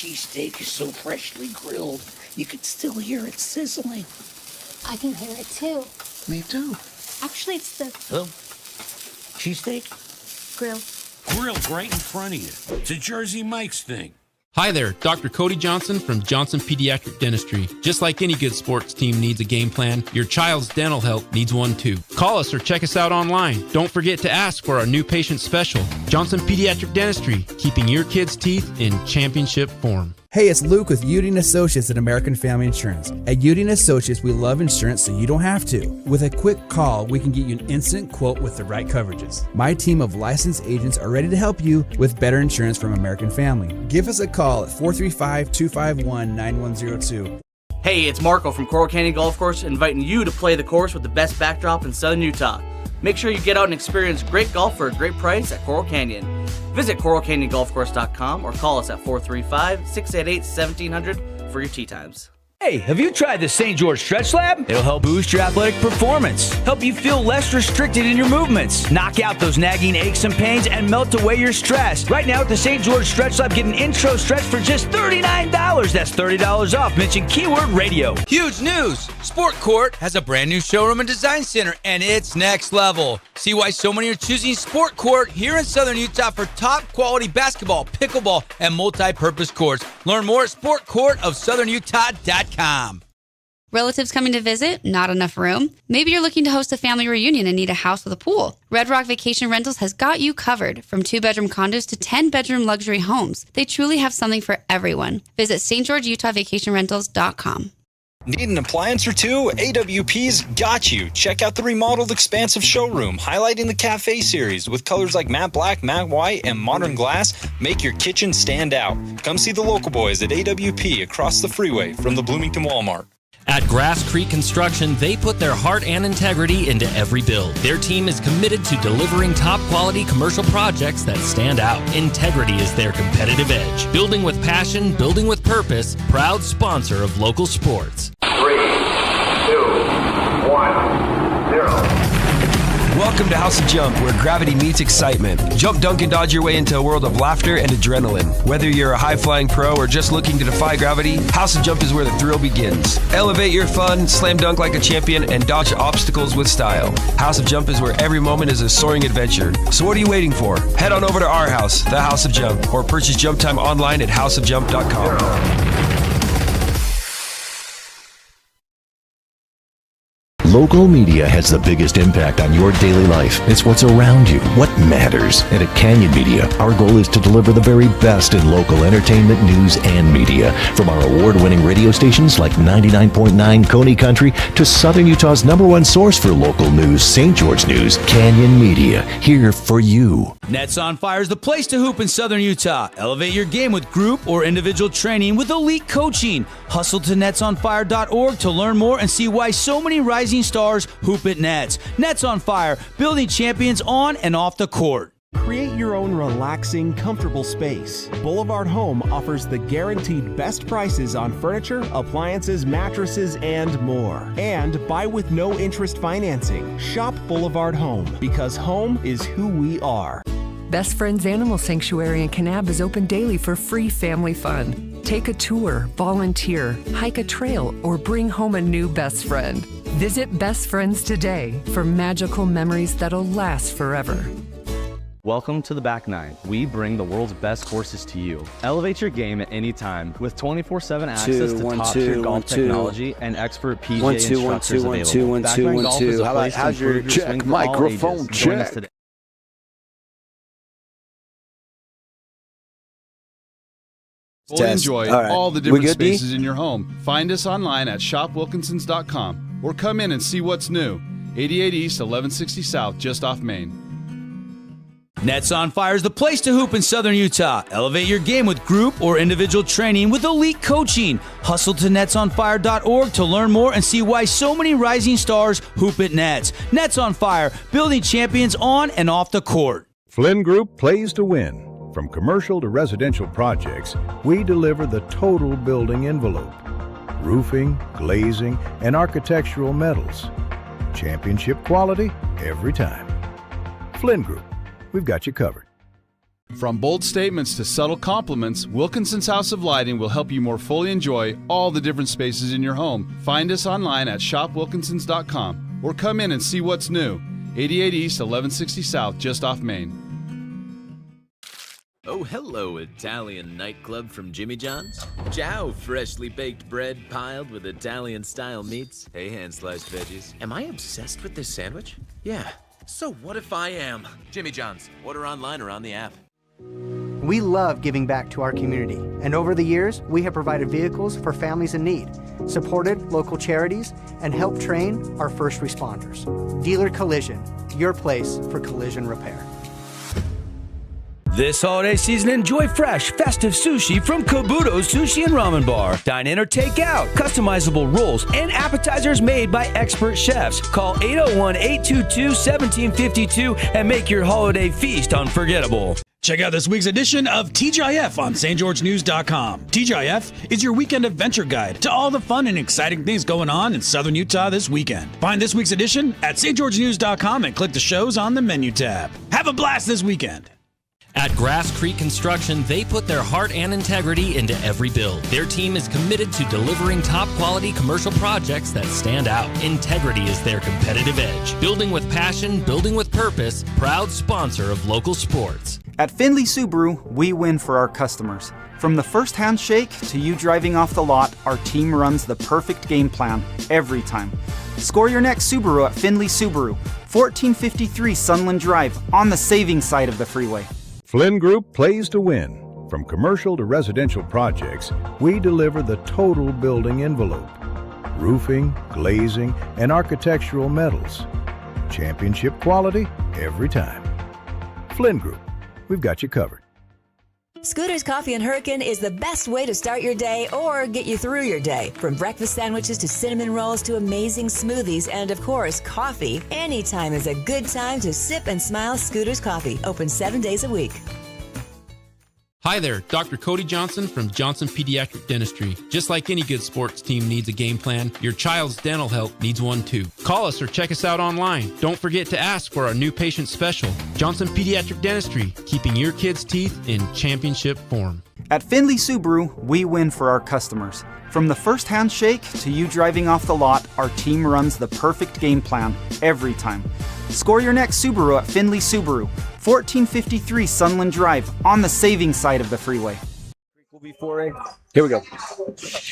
cheesesteak is so freshly grilled, you can still hear it sizzling. I can hear it too. Me too. Actually, it's the Oh, cheesesteak? grill. Grilled right in front of you. It's a Jersey Mike's thing. Hi there, Dr. Cody Johnson from Johnson Pediatric Dentistry. Just like any good sports team needs a game plan, your child's dental health needs one too. Call us or check us out online. Don't forget to ask for our new patient special. Johnson Pediatric Dentistry, keeping your kids' teeth in championship form. Hey, it's Luke with Udine Associates at American Family Insurance. At Udine Associates, we love insurance so you don't have to. With a quick call, we can get you an instant quote with the right coverages. My team of licensed agents are ready to help you with better insurance from American Family. Give us a call at 435-251-9102. Hey, it's Marco from Coral Canyon Golf Course inviting you to play the course with the best backdrop in southern Utah. Make sure you get out and experience great golf for a great price at Coral Canyon. Visit coralcanyongolfcourse.com or call us at 435-688-1700 for your tee times. Hey, have you tried the St. George Stretch Lab? It'll help boost your athletic performance, help you feel less restricted in your movements, knock out those nagging aches and pains, and melt away your stress. Right now at the St. George Stretch Lab, get an intro stretch for just $39. That's $30 off. Mention keyword radio. Huge news! Sport Court has a brand new showroom and design center, and it's next level. See why so many are choosing Sport Court here in Southern Utah for top quality basketball, pickleball, and multi-purpose courts. Learn more at sportcourtofsouthernutah.com. Relatives coming to visit? Not enough room? Maybe you're looking to host a family reunion and need a house with a pool. Red Rock Vacation Rentals has got you covered. From 2-bedroom condos to 10-bedroom luxury homes, they truly have something for everyone. Visit stgeorgeutahvacationrentals.com. Need an appliance or two? AWP's got you. Check out the remodeled expansive showroom, highlighting the Cafe series with colors like matte black, matte white, and modern glass. Make your kitchen stand out. Come see the local boys at AWP across the freeway from the Bloomington Walmart. At Grass Creek Construction, they put their heart and integrity into every build. Their team is committed to delivering top-quality commercial projects that stand out. Integrity is their competitive edge. Building with passion, building with purpose, proud sponsor of local sports. 3, 2, 1, 0. Welcome to House of Jump, where gravity meets excitement. Jump, dunk, and dodge your way into a world of laughter and adrenaline. Whether you're a high-flying pro or just looking to defy gravity, House of Jump is where the thrill begins. Elevate your fun, slam dunk like a champion, and dodge obstacles with style. House of Jump is where every moment is a soaring adventure. So what are you waiting for? Head on over to our house, the House of Jump, or purchase Jump Time online at houseofjump.com. Local media has the biggest impact on your daily life. It's what's around you, what matters. And at Canyon Media, our goal is to deliver the very best in local entertainment, news, and media. From our award-winning radio stations like 99.9 Coney Country to Southern Utah's #1 source for local news, St. George News, Canyon Media, here for you. Nets on Fire is the place to hoop in Southern Utah. Elevate your game with group or individual training with elite coaching. Hustle to netsonfire.org to learn more and see why so many rising stars hoop at Nets. Nets on Fire, building champions on and off the court. Create your own relaxing, comfortable space. Boulevard Home offers the guaranteed best prices on furniture, appliances, mattresses, and more. And buy with no interest financing. Shop Boulevard Home, because home is who we are. Best Friends Animal Sanctuary in Kanab is open daily for free family fun. Take a tour, volunteer, hike a trail, or bring home a new best friend. Visit Best Friends today for magical memories that'll last forever. Welcome to the Back Nine. We bring the world's best courses to you. Elevate your game at any time with 24/7 access to top-tier golf technology and expert PGA instructors available. Back Nine Golf is a place to How's your improve your swing check for all microphone ages. Join us check? today. Fully enjoy all the different spaces in your home. Find us online at shopwilkinsons.com or come in and see what's new. 88 East, 1160 South, just off Main. Nets on Fire is the place to hoop in Southern Utah. Elevate your game with group or individual training with elite coaching. Hustle to netsonfire.org to learn more and see why so many rising stars hoop at Nets. Nets on Fire, building champions on and off the court. Flynn Group plays to win. From commercial to residential projects, we deliver the total building envelope. Roofing, glazing, and architectural metals. Championship quality every time. Flynn Group, we've got you covered. From bold statements to subtle compliments, Wilkinson's House of Lighting will help you more fully enjoy all the different spaces in your home. Find us online at shopwilkinsons.com or come in and see what's new. 88 East, 1160 South, just off Main. Oh, hello, Italian nightclub from Jimmy John's. Ciao, freshly baked bread piled with Italian-style meats. Hey, hand-sliced veggies. Am I obsessed with this sandwich? Yeah. So what if I am? Jimmy John's. Order online or on the app. We love giving back to our community, and over the years, we have provided vehicles for families in need, supported local charities, and helped train our first responders. Dealer Collision, your place for collision repair. This holiday season, enjoy fresh, festive sushi from Kabuto Sushi and Ramen Bar. Dine in or take out. Customizable rolls and appetizers made by expert chefs. Call 801-822-1752 and make your holiday feast unforgettable. Check out this week's edition of TGIF on stgeorgenews.com. TGIF is your weekend adventure guide to all the fun and exciting things going on in southern Utah this weekend. Find this week's edition at stgeorgenews.com and click the shows on the menu tab. Have a blast this weekend. At Grass Creek Construction, they put their heart and integrity into every build. Their team is committed to delivering top-quality commercial projects that stand out. Integrity is their competitive edge. Building with passion, building with purpose, proud sponsor of local sports. At Findlay Subaru, we win for our customers. From the first handshake to you driving off the lot, our team runs the perfect game plan every time. Score your next Subaru at Findlay Subaru, 1453 Sunland Drive, on the saving side of the freeway. Flynn Group plays to win. From commercial to residential projects, we deliver the total building envelope. Roofing, glazing, and architectural metals. Championship quality every time. Flynn Group, we've got you covered. Scooter's Coffee and Hurricane is the best way to start your day or get you through your day. From breakfast sandwiches to cinnamon rolls to amazing smoothies and, of course, coffee. Anytime is a good time to sip and smile Scooter's Coffee. Open 7 days a week. Hi there, Dr. Cody Johnson from Johnson Pediatric Dentistry. Just like any good sports team needs a game plan, your child's dental health needs one too. Call us or check us out online. Don't forget to ask for our new patient special. Johnson Pediatric Dentistry, keeping your kids' teeth in championship form. At Findlay Subaru, we win for our customers. From the first handshake to you driving off the lot, our team runs the perfect game plan every time. Score your next Subaru at Findlay Subaru, 1453 Sunland Drive, on the saving side of the freeway. Here we go.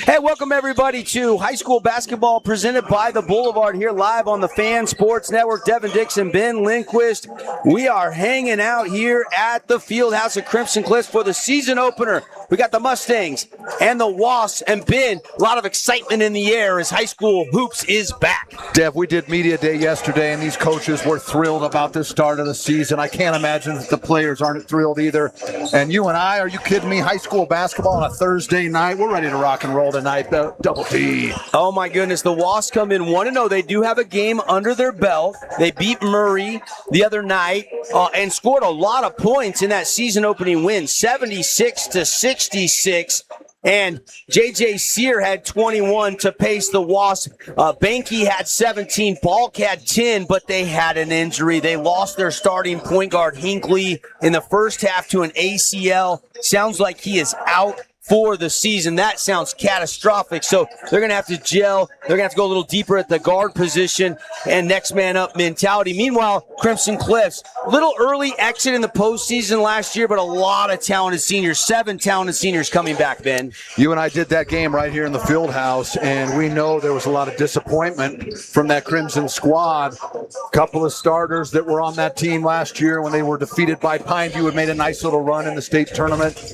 Hey, welcome everybody to high school basketball presented by the Boulevard here live on the Fan Sports Network. Devin Dixon, Ben Lindquist. We are hanging out here at the Fieldhouse at Crimson Cliffs for the season opener. We got the Mustangs and the Wasps, and Ben, a lot of excitement in the air as high school hoops is back. Dev, we did media day yesterday, and these coaches were thrilled about the start of the season. I can't imagine that the players aren't thrilled either. And you and I, are you kidding me? High school basketball on a Thursday night. We're ready to rock and roll tonight. Double D. Oh my goodness, the Wasps come in 1-0. They do have a game under their belt. They beat Murray the other night and scored a lot of points in that season opening win, 76-66. And J.J. Sear had 21 to pace the Wasps. Banky had 17. Balk had 10, but they had an injury. They lost their starting point guard, Hinckley, in the first half to an ACL. Sounds like he is out for the season. That sounds catastrophic. So they're going to have to gel. They're going to have to go a little deeper at the guard position and next man up mentality. Meanwhile, Crimson Cliffs, little early exit in the postseason last year, but a lot of talented seniors, 7 talented seniors coming back, Ben. You and I did that game right here in the Fieldhouse, and we know there was a lot of disappointment from that Crimson squad. A couple of starters that were on that team last year when they were defeated by Pineview had made a nice little run in the state tournament.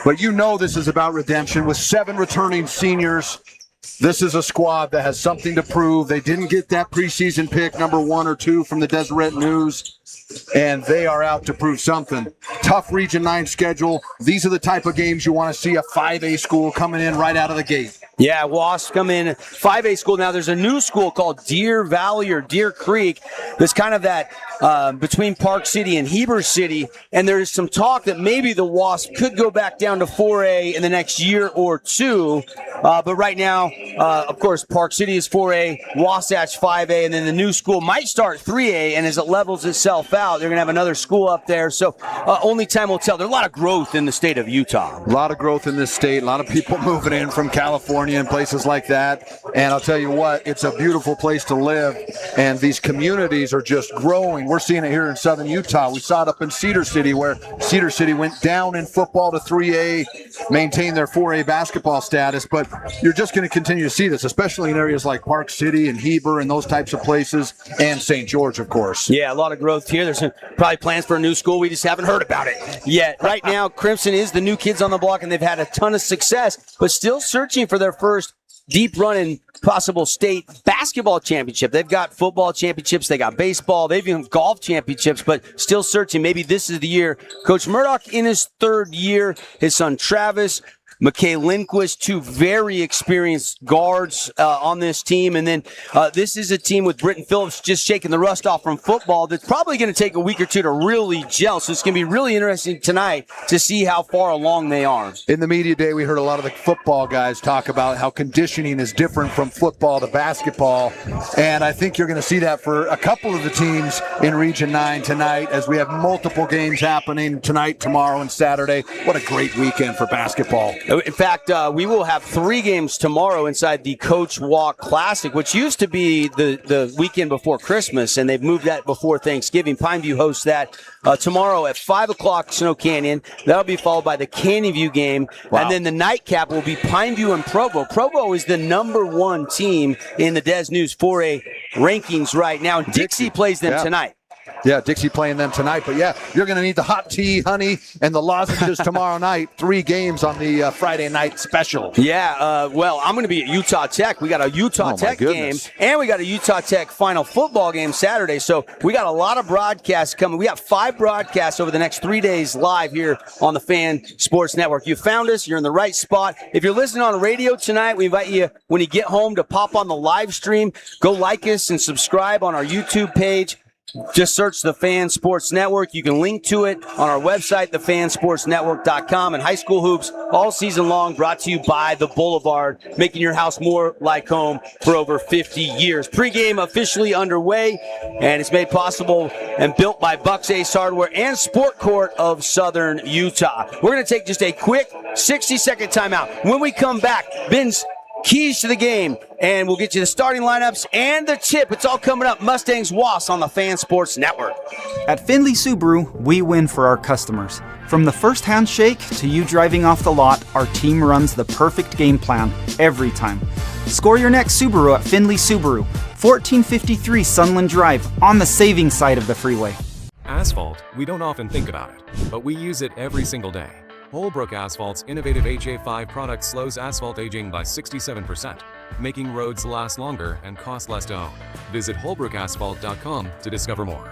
But you know this is about redemption. With 7 returning seniors, this is a squad that has something to prove. They didn't get that preseason pick, number 1 or 2 from the Deseret News, and they are out to prove something. Tough Region 9 schedule. These are the type of games you want to see a 5A school coming in right out of the gate. Yeah, Wasps come in 5A school. Now there's a new school called Deer Valley or Deer Creek. That's kind of that between Park City and Heber City. And there's some talk that maybe the Wasps could go back down to 4A in the next year or two. But right now, of course, Park City is 4A, Wasatch 5A, and then the new school might start 3A, and as it levels itself out, they're going to have another school up there. So only time will tell. There's a lot of growth in the state of Utah. A lot of growth in this state. A lot of people moving in from California and places like that. And I'll tell you what, it's a beautiful place to live. And these communities are just growing. We're seeing it here in southern Utah. We saw it up in Cedar City, where Cedar City went down in football to 3A, maintained their 4A basketball status. But you're just going to continue to see this, especially in areas like Park City and Heber and those types of places, and St. George, of course. Yeah, a lot of growth here. There's probably plans for a new school. We just haven't heard about it yet. Right now, Crimson is the new kids on the block, and they've had a ton of success, but still searching for their first deep run in possible state basketball championship. They've got football championships, they got baseball, they've even golf championships, but still searching. Maybe this is the year. Coach Murdoch in his third year, his son Travis, McKay Lindquist, two very experienced guards on this team. And then this is a team with Britton Phillips just shaking the rust off from football that's probably going to take a week or two to really gel. So it's going to be really interesting tonight to see how far along they are. In the media day, we heard a lot of the football guys talk about how conditioning is different from football to basketball. And I think you're going to see that for a couple of the teams in Region 9 tonight, as we have multiple games happening tonight, tomorrow, and Saturday. What a great weekend for basketball. In fact, we will have 3 games tomorrow inside the Coach Walk Classic, which used to be the weekend before Christmas, and they've moved that before Thanksgiving. Pineview hosts that tomorrow at 5 o'clock, Snow Canyon. That'll be followed by the Canyon View game. Wow. And then the nightcap will be Pineview and Provo. Provo is the #1 team in the Des News 4A rankings right now. Dixie plays them tonight. Yeah, Dixie playing them tonight. But, yeah, you're going to need the hot tea, honey, and the lozenges tomorrow night. 3 games on the Friday night special. Yeah, well, I'm going to be at Utah Tech. We got a Utah Tech game, and we got a Utah Tech final football game Saturday. So we got a lot of broadcasts coming. We got 5 broadcasts over the next 3 days live here on the Fan Sports Network. You found us. You're in the right spot. If you're listening on radio tonight, we invite you, when you get home, to pop on the live stream. Go like us and subscribe on our YouTube page. Just search the Fan Sports Network. You can link to it on our website, thefansportsnetwork.com. And High School Hoops all season long, brought to you by The Boulevard, making your house more like home for over 50 years. Pre-game officially underway, and it's made possible and built by Bucks Ace Hardware and Sport Court of Southern Utah. We're going to take just a quick 60-second timeout. When we come back, Ben's keys to the game, and we'll get you the starting lineups and the tip. It's all coming up. Mustangs Wasps on the Fan Sports Network. At Findlay Subaru, we win for our customers. From the first handshake to you driving off the lot, our team runs the perfect game plan every time. Score your next Subaru at Findlay Subaru, 1453 Sunland Drive, on the saving side of the freeway. Asphalt, we don't often think about it, but we use it every single day. Holbrook Asphalt's innovative HA5 product slows asphalt aging by 67%, making roads last longer and cost less to own. Visit holbrookasphalt.com to discover more.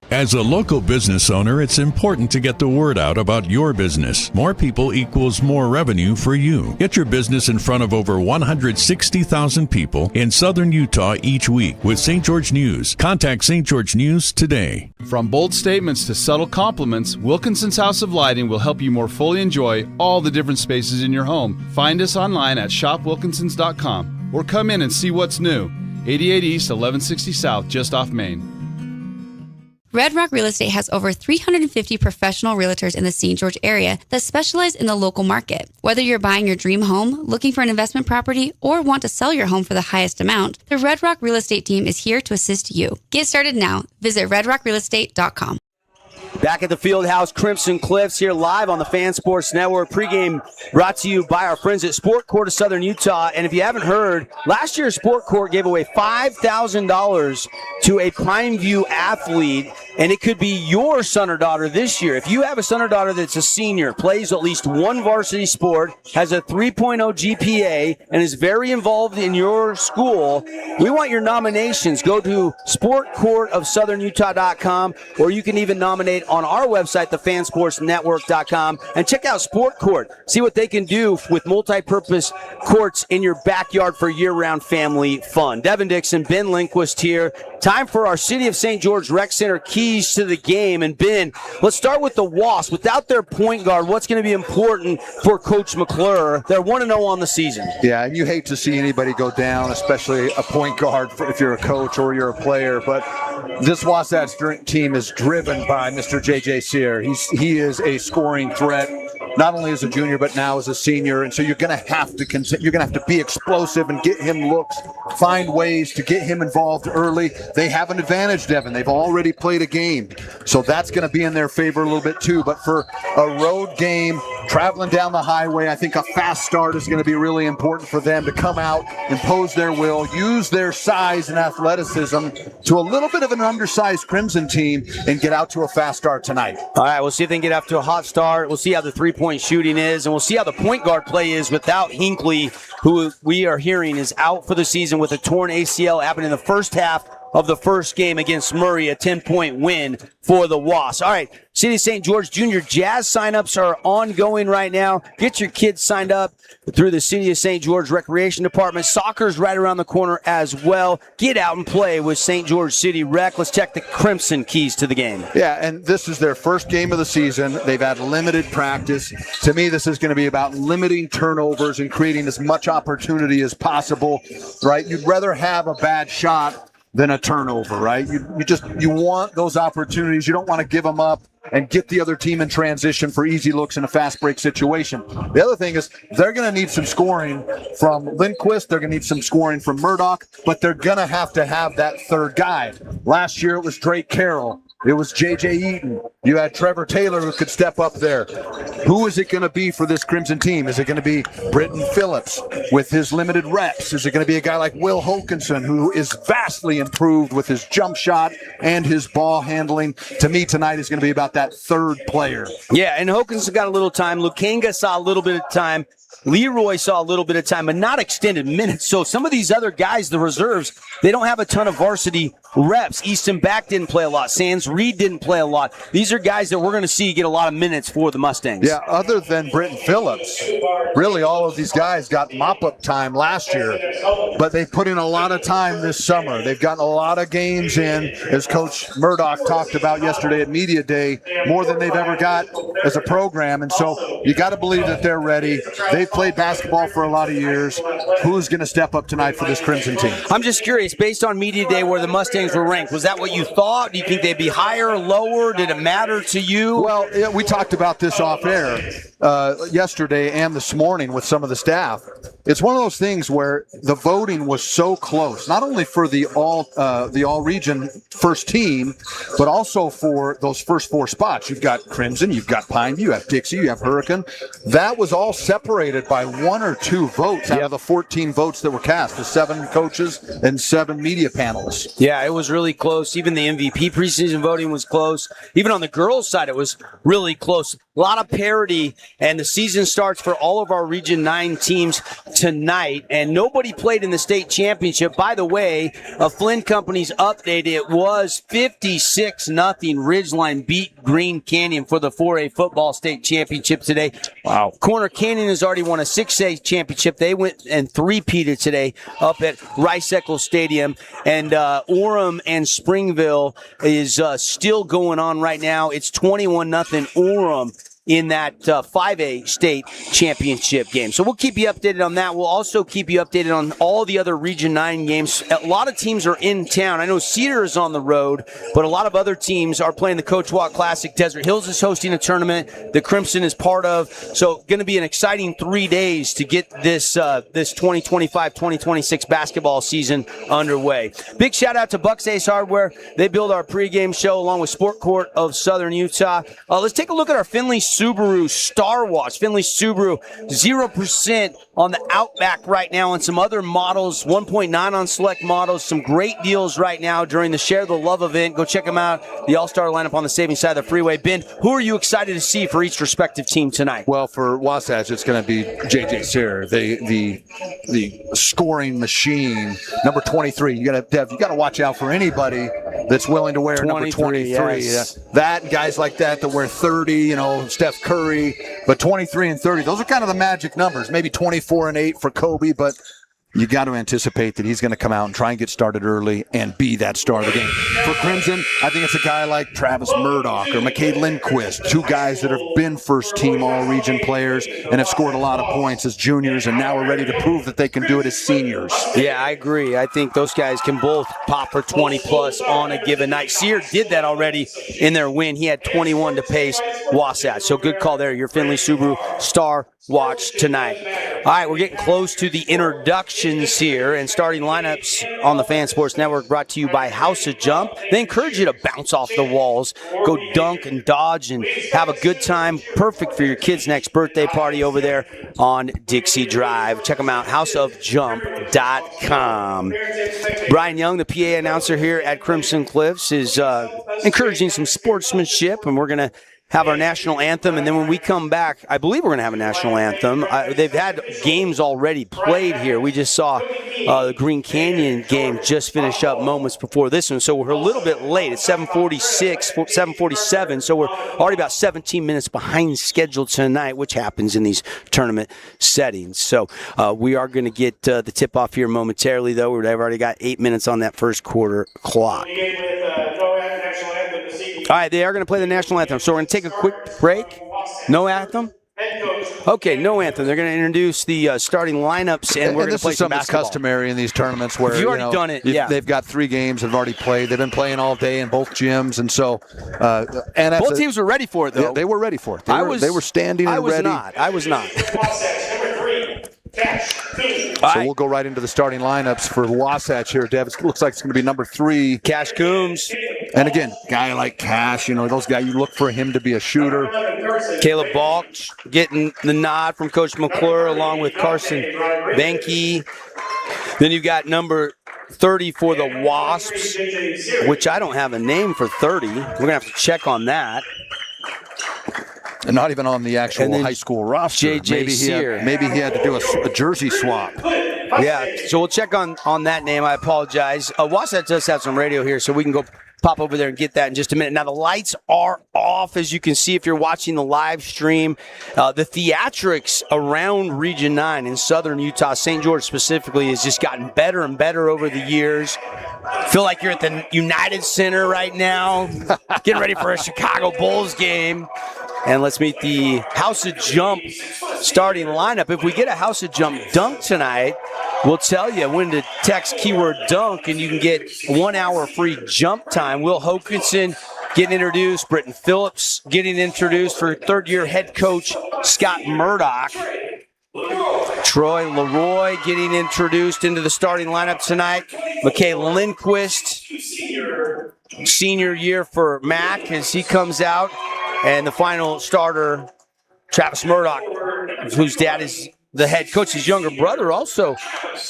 As a local business owner, it's important to get the word out about your business. More people equals more revenue for you. Get your business in front of over 160,000 people in southern Utah each week with St. George News. Contact St. George News today. From bold statements to subtle compliments, Wilkinson's House of Lighting will help you more fully enjoy all the different spaces in your home. Find us online at shopwilkinsons.com or come in and see what's new. 88 East, 1160 South, just off Main. Red Rock Real Estate has over 350 professional realtors in the St. George area that specialize in the local market. Whether you're buying your dream home, looking for an investment property, or want to sell your home for the highest amount, the Red Rock Real Estate team is here to assist you. Get started now. Visit redrockrealestate.com. Back at the Fieldhouse Crimson Cliffs here live on the Fan Sports Network. Pregame brought to you by our friends at Sport Court of Southern Utah. And if you haven't heard, last year Sport Court gave away $5,000 to a Pineview athlete, and it could be your son or daughter this year. If you have a son or daughter that's a senior, plays at least one varsity sport, has a 3.0 GPA, and is very involved in your school, we want your nominations. Go to sportcourtofsouthernutah.com, or you can even nominate on our website, thefansportsnetwork.com, and check out Sport Court. See what they can do with multi-purpose courts in your backyard for year-round family fun. Devin Dixon, Ben Lindquist here time for our City of St. George Rec Center keys to the game. And Ben, let's start with the Wasps. Without their point guard, what's going to be important for Coach McClure? They're 1-0 on the season. Yeah, and you hate to see anybody go down, especially a point guard if you're a coach or you're a player. But this Wasatch team is driven by Mr. J.J. Sear. He is a scoring threat, not only as a junior but now as a senior. And so you're going to have to be explosive and get him looks, find ways to get him involved early. They have an advantage, Devin. They've already played a game, so that's going to be in their favor a little bit too. But for a road game, traveling down the highway, I think a fast start is going to be really important for them to come out, impose their will, use their size and athleticism to a little bit of an undersized Crimson team and get out to a fast start tonight. All right, we'll see if they can get off to a hot start. We'll see how the three-point shooting is, and we'll see how the point guard play is without Hinckley, who we are hearing is out for the season with a torn ACL, happened in the first half of the first game against Murray, a 10-point win for the Wasps. All right, City of St. George Junior Jazz signups are ongoing right now. Get your kids signed up through the City of St. George Recreation Department. Soccer's right around the corner as well. Get out and play with St. George City Rec. Let's check the Crimson keys to the game. Yeah, and this is their first game of the season. They've had limited practice. To me, this is going to be about limiting turnovers and creating as much opportunity as possible, right? You'd rather have a bad shot than a turnover, right? You want those opportunities. You don't want to give them up and get the other team in transition for easy looks in a fast break situation. The other thing is they're going to need some scoring from Lindquist. They're going to need some scoring from Murdoch, but they're going to have that third guy. Last year it was Drake Carroll. It was J.J. Eaton. You had Trevor Taylor who could step up there. Who is it going to be for this Crimson team? Is it going to be Britton Phillips with his limited reps? Is it going to be a guy like Will Hokinson, who is vastly improved with his jump shot and his ball handling? To me, tonight is going to be about that third player. Yeah, and Hokinson got a little time. Lukanga saw a little bit of time. Leroy saw a little bit of time, but not extended minutes. So some of these other guys, the reserves, they don't have a ton of varsity reps. Easton Back didn't play a lot. Sands Reed didn't play a lot. These are guys that we're going to see get a lot of minutes for the Mustangs. Yeah, other than Britton Phillips, really all of these guys got mop-up time last year, but they put in a lot of time this summer. They've gotten a lot of games in, as Coach Murdoch talked about yesterday at Media Day, more than they've ever got as a program. And so you got to believe that they're ready. They've played basketball for a lot of years. Who's going to step up tonight for this Crimson team? I'm just curious, based on Media Day where the Mustangs were ranked, was that what you thought? Do you think they'd be higher or lower? Did it matter to you? Well, yeah, we talked about this off air yesterday and this morning with some of the staff. It's one of those things where the voting was so close, not only for the all region first team, but also for those first four spots. You've got Crimson, you've got Pineview, you have Dixie, you have Hurricane. That was all separated by one or two votes out of the 14 votes that were cast, the 7 coaches and 7 media panelists. Yeah, it was really close. Even the MVP preseason voting was close. Even on the girls' side, it was really close. A lot of parity, and the season starts for all of our Region 9 teams tonight, and nobody played in the state championship. By the way, Flynn Company's update, it was 56-0. Ridgeline beat Green Canyon for the 4A football state championship today. Wow. Corner Canyon has already won a 6A championship. They went and three-peated today up at Rice-Eccles Stadium, and Orem and Springville is still going on right now. It's 21-0 Orem in that 5A state championship game. So we'll keep you updated on that. We'll also keep you updated on all the other Region 9 games. A lot of teams are in town. I know Cedar is on the road, but a lot of other teams are playing the Coach Watt Classic. Desert Hills is hosting a tournament the Crimson is part of. So going to be an exciting 3 days to get this 2025-2026 basketball season underway. Big shout out to Bucks Ace Hardware. They build our pregame show along with Sport Court of Southern Utah. Let's take a look at our Finley Subaru Star Watch. Finley Subaru, 0% on the Outback right now and some other models, 1.9 on select models. Some great deals right now during the Share the Love event. Go check them out. The All-Star lineup on the saving side of the freeway. Ben, who are you excited to see for each respective team tonight? Well, for Wasatch, it's going to be J.J. Sear, the scoring machine, number 23. You got to watch out for anybody that's willing to wear number 23. Yes. That and guys like that wear 30, Steph Curry, but 23 and 30, those are kind of the magic numbers. Maybe 24 and 8 for Kobe, but you got to anticipate that he's going to come out and try and get started early and be that star of the game. For Crimson, I think it's a guy like Travis Murdoch or McKay Lindquist, two guys that have been first-team all-region players and have scored a lot of points as juniors and now are ready to prove that they can do it as seniors. Yeah, I agree. I think those guys can both pop for 20-plus on a given night. Sear did that already in their win. He had 21 to pace Wasatch. So good call there. Your Findlay Subaru Star Watch tonight. All right, we're getting close to the introductions here and starting lineups on the Fan Sports Network, brought to you by House of Jump. They encourage you to bounce off the walls, go dunk and dodge and have a good time. Perfect for your kid's next birthday party over there on Dixie Drive. Check them out, houseofjump.com. Brian Young, the PA announcer here at Crimson Cliffs, is encouraging some sportsmanship, and we're going to have our national anthem, and then when we come back, I believe we're going to have a national anthem. They've had games already played here. We just saw the Green Canyon game just finish up moments before this one, so we're a little bit late. It's 7:47, so we're already about 17 minutes behind schedule tonight, which happens in these tournament settings. So we are going to get the tip-off here momentarily, though. We've already got 8 minutes on that first quarter clock. All right, they are going to play the national anthem. So we're going to take a quick break. No anthem? Okay, no anthem. They're going to introduce the starting lineups, and we're going to play some basketball. This is something that's customary in these tournaments where you've already done it. Yeah, they've got 3 games that have already played. They've been playing all day in both gyms, and so both teams were ready for it, though. Yeah, they were ready for it. They were standing and ready. I was not. So we'll go right into the starting lineups for Wasatch here, Dev. It looks like it's going to be number 3. Cash Coombs. And again, guy like Cash, those guys, you look for him to be a shooter. Caleb Balch getting the nod from Coach McClure along with Carson Benke. Then you've got number 30 for the Wasps, which I don't have a name for 30. We're going to have to check on that. And not even on the actual high school roster. J.J. Sear. Maybe he had to do a jersey swap. Yeah, so we'll check on that name. I apologize. Wasatch does have some radio here, so we can go pop over there and get that in just a minute. Now, the lights are off, as you can see if you're watching the live stream. The theatrics around Region 9 in southern Utah, St. George specifically, has just gotten better and better over the years. Feel like you're at the United Center right now, getting ready for a Chicago Bulls game. And let's meet the House of Jump starting lineup. If we get a House of Jump dunk tonight, we'll tell you when to text keyword dunk, and you can get 1 hour free jump time. Will Hokinson getting introduced. Britton Phillips getting introduced for third-year head coach Scott Murdoch. Troy Leroy getting introduced into the starting lineup tonight. McKay Lindquist, senior year for Mac as he comes out. And the final starter, Travis Murdoch, whose dad is the head coach. His younger brother also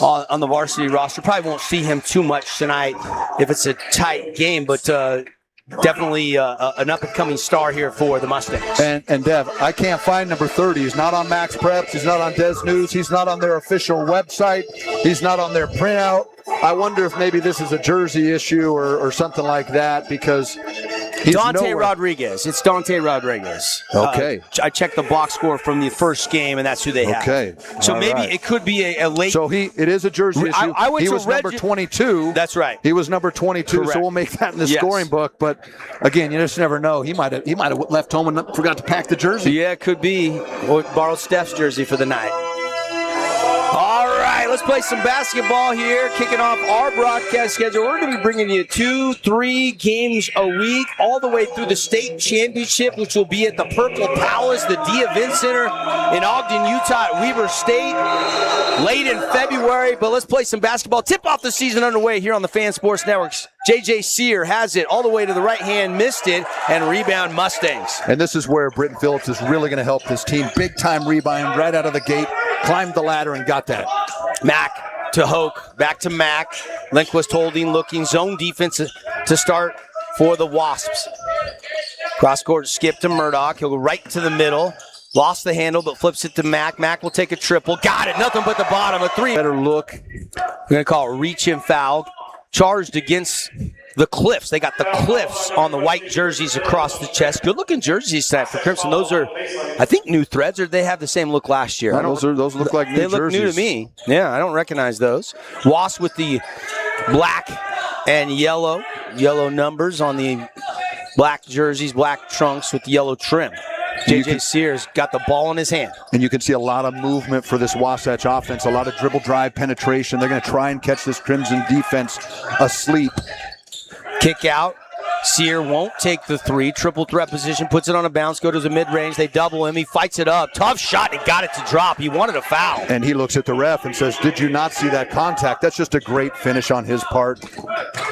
on the varsity roster. Probably won't see him too much tonight if it's a tight game, but definitely an up-and-coming star here for the Mustangs. And Dev, I can't find number 30. He's not on Max Preps. He's not on Des News. He's not on their official website. He's not on their printout. I wonder if maybe this is a jersey issue or something like that, because he's Dante Rodriguez. It's Dante Rodriguez. Okay. I checked the box score from the first game, and that's who they have. Okay. So maybe it could be a late. So it is a jersey issue. He was number 22. That's right. He was number 22. Correct. So we'll make that in the scoring book. But again, you just never know. He might have left home and forgot to pack the jersey. Yeah, it could be. Or borrowed Steph's jersey for the night. All right, let's play some basketball here. Kicking off our broadcast schedule. We're going to be bringing you 2-3 games a week, all the way through the state championship, which will be at the Purple Palace, the D Event Center in Ogden, Utah at Weber State, late in February. But let's play some basketball. Tip off the season underway here on the Fan Sports Networks. J.J. Sear has it all the way to the right hand, missed it, and rebound Mustangs. And this is where Britton Phillips is really going to help this team. Big time rebound right out of the gate. Climbed the ladder and got that. Mack to Hoke, back to Mack. Lindquist holding, looking, zone defense to start for the Wasps. Cross-court skip to Murdoch. He'll go right to the middle. Lost the handle, but flips it to Mack. Mack will take a triple. Got it. Nothing but the bottom. A 3. Better look. We're going to call it reach and foul. Charged against the Cliffs. They got the Cliffs on the white jerseys across the chest. Good-looking jerseys tonight for Crimson. Those are, I think, new threads, or they have the same look last year? No, those look like new jerseys. They look new to me. Yeah, I don't recognize those. Wasps with the black and yellow numbers on the black jerseys, black trunks with yellow trim. J.J. Sears got the ball in his hand. And you can see a lot of movement for this Wasatch offense, a lot of dribble drive penetration. They're going to try and catch this Crimson defense asleep. Kick out. Sear won't take the three. Triple threat position, puts it on a bounce, go to the mid-range. They double him. He fights it up. Tough shot. He got it to drop. He wanted a foul. And he looks at the ref and says, did you not see that contact? That's just a great finish on his part.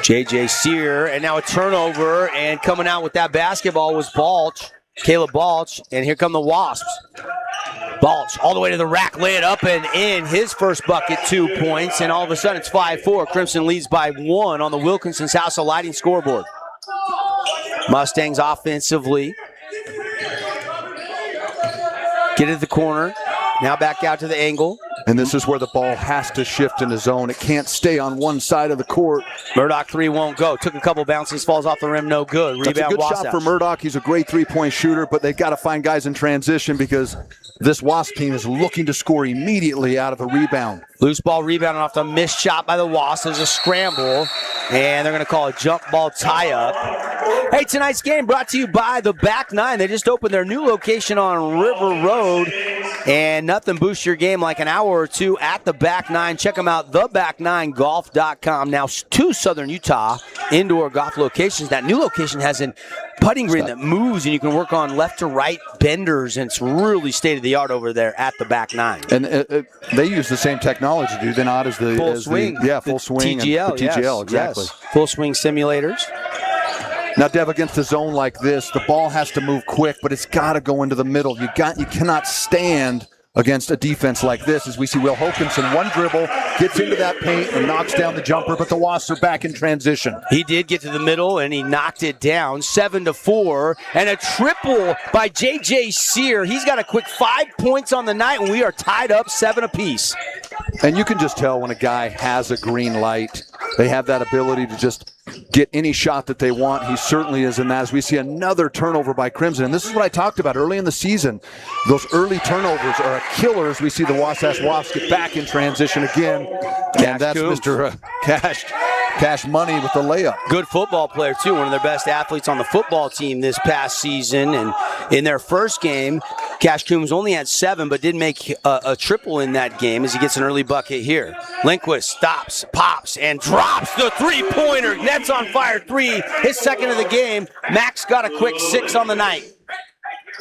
J.J. Sear, and now a turnover, and coming out with that basketball was Balch, Caleb Balch, and here come the Wasps. Balch all the way to the rack, lay it up and in. His first bucket, 2 points, and all of a sudden it's 5-4. Crimson leads by 1 on the Wilkinson's House of Lighting scoreboard. Mustangs offensively. Get it to the corner. Now back out to the angle. And this is where the ball has to shift in the zone. It can't stay on one side of the court. Murdoch three won't go. Took a couple bounces, falls off the rim, no good. Rebound, That's a good Wasatch. shot for Murdoch. He's a great three-point shooter, but they've got to find guys in transition because this Wasp team is looking to score immediately out of a rebound. Loose ball rebounding off the missed shot by the Wasps. There's a scramble, and they're going to call a jump ball tie-up. Hey, tonight's game brought to you by the Back Nine. They just opened their new location on River Road, and nothing boosts your game like an hour or two at the Back Nine. Check them out, theback9golf.com. Now, 2 Southern Utah indoor golf locations. That new location has a putting green that moves, and you can work on left to right benders, and it's really state-of-the-art over there at the Back Nine. And they use the same technology, do they not, as the full swing? Full swing. TGL, the TGL, yes, exactly. Yes. Full swing simulators. Now, Dev, against a zone like this, the ball has to move quick, but it's got to go into the middle. You cannot stand against a defense like this, as we see Will Hokinson, one dribble, gets into that paint and knocks down the jumper, but the Wasps are back in transition. He did get to the middle, and he knocked it down, 7-4, and a triple by J.J. Sear. He's got a quick 5 points on the night, and we are tied up 7 apiece. And you can just tell when a guy has a green light, they have that ability to just get any shot that they want. He certainly is in that, as we see another turnover by Crimson. And this is what I talked about early in the season. Those early turnovers are a killer, as we see the Wasatch Wasps get back in transition again. And that's Coombs. Mr. Cash Money with the layup. Good football player, too. One of their best athletes on the football team this past season. And in their first game, Cash Coombs only had 7, but did make a triple in that game as he gets an early bucket here. Lindquist stops, pops, and drops the three-pointer. Nets on fire, 3, his second of the game. Max got a quick 6 on the night.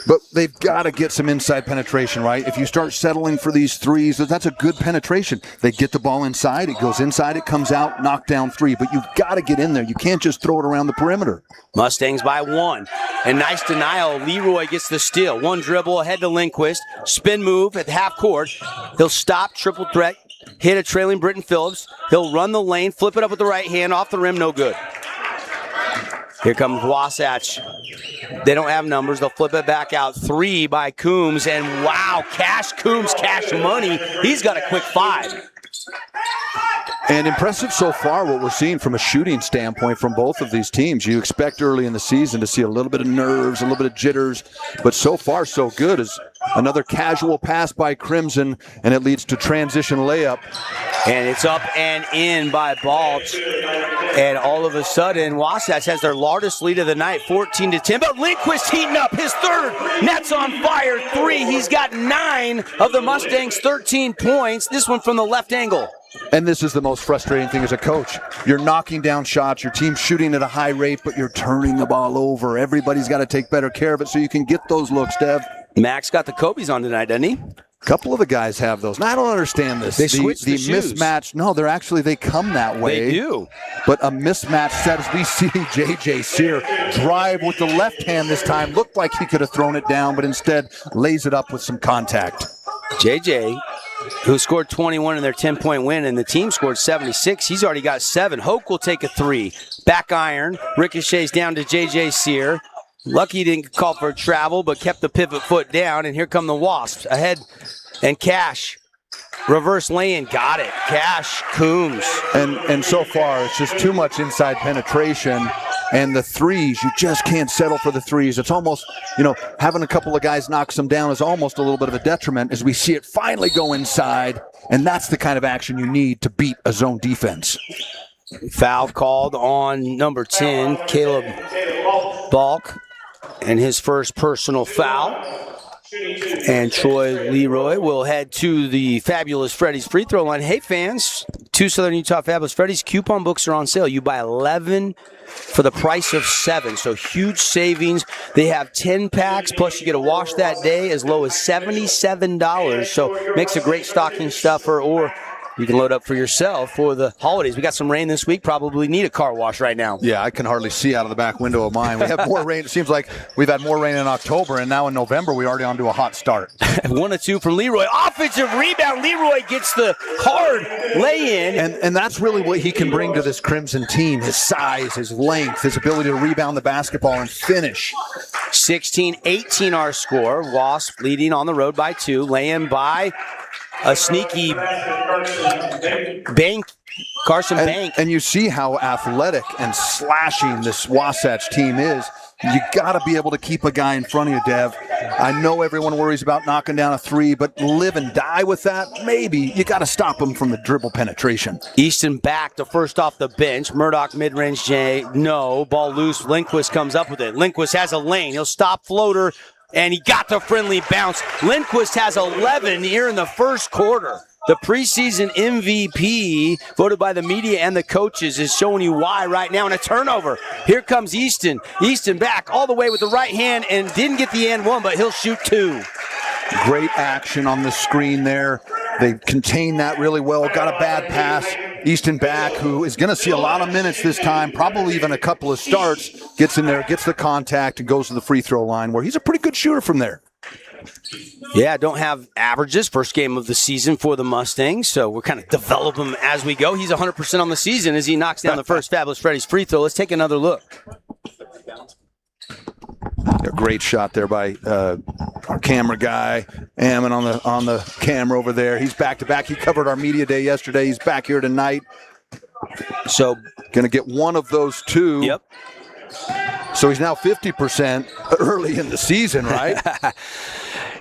But they've got to get some inside penetration, right? If you start settling for these threes, that's a good penetration. They get the ball inside, it goes inside, it comes out, knockdown 3. But you've got to get in there. You can't just throw it around the perimeter. Mustangs by 1. And nice denial. Leroy gets the steal. One dribble ahead to Lindquist. Spin move at half court. He'll stop, triple threat, hit a trailing Britton Phillips. He'll run the lane, flip it up with the right hand, off the rim, no good. Here comes Wasatch. They don't have numbers. They'll flip it back out. 3 by Coombs. And wow, Cash Coombs, Cash Money. He's got a quick 5. And impressive so far what we're seeing from a shooting standpoint from both of these teams. You expect early in the season to see a little bit of nerves, a little bit of jitters, but so far so good. As another casual pass by Crimson, and it leads to transition layup. And it's up and in by Balch. And all of a sudden, Wasatch has their largest lead of the night, 14-10. But Lindquist heating up his third. Nets on fire, 3. He's got 9 of the Mustangs' 13 points. This one from the left angle. And this is the most frustrating thing as a coach. You're knocking down shots, your team's shooting at a high rate, but you're turning the ball over. Everybody's got to take better care of it so you can get those looks, Dev. Max got the Kobe's on tonight, doesn't he? A couple of the guys have those. Now, I don't understand this. They switch the shoes. Mismatch. No, they come that way. They do. But a mismatch set, as we see J.J. Sear drive with the left hand this time. Looked like he could have thrown it down, but instead lays it up with some contact. J.J., who scored 21 in their 10-point win, and the team scored 76. He's already got 7. Hoke will take a 3. Back iron. Ricochets down to J.J. Sear. Lucky didn't call for a travel, but kept the pivot foot down, and here come the Wasps. Ahead, and Cash Reverse lane, got it. Cash Coombs. And so far, it's just too much inside penetration. And the threes, you just can't settle for the threes. It's almost, having a couple of guys knock some down is almost a little bit of a detriment as we see it finally go inside. And that's the kind of action you need to beat a zone defense. Foul called on number 10, Caleb Balk, and his first personal foul. And Troy Leroy will head to the Fabulous Freddy's free throw line. Hey, fans, 2 Southern Utah Fabulous Freddy's coupon books are on sale. You buy 11 for the price of 7, so huge savings. They have 10 packs, plus you get a wash that day as low as $77. So makes a great stocking stuffer, or you can load up for yourself for the holidays. We got some rain this week. Probably need a car wash right now. Yeah, I can hardly see out of the back window of mine. We have more rain. It seems like we've had more rain in October, and now in November we're already on to a hot start. 1-2 from Leroy. Offensive rebound. Leroy gets the hard lay-in. And that's really what he can bring to this Crimson team. His size, his length, his ability to rebound the basketball and finish. 16-18 our score. Wasps leading on the road by 2. Lay-in by a sneaky Bank, Carson Bank. And you see how athletic and slashing this Wasatch team is. You got to be able to keep a guy in front of you, Dev. I know everyone worries about knocking down a 3, but live and die with that, maybe. You got to stop him from the dribble penetration. Easton back to first off the bench. Murdoch mid-range J, no. Ball loose. Lindquist comes up with it. Lindquist has a lane. He'll stop floater. And he got the friendly bounce. Lindquist has 11 here in the first quarter. The preseason MVP, voted by the media and the coaches, is showing you why right now. And a turnover. Here comes Easton. Easton back all the way with the right hand and didn't get the and one, but he'll shoot 2. Great action on the screen there. They contained that really well. Got a bad pass. Easton back, who is going to see a lot of minutes this time, probably even a couple of starts, gets in there, gets the contact, and goes to the free throw line, where he's a pretty good shooter from there. Yeah, don't have averages. First game of the season for the Mustangs, so we're kind of developing him as we go. He's 100% on the season as he knocks down the first Fabulous Freddy's free throw. Let's take another look. A great shot there by our camera guy, Ammon on the camera over there. He's back to back. He covered our media day yesterday. He's back here tonight. So going to get one of those 2. Yep. So he's now 50% early in the season, right?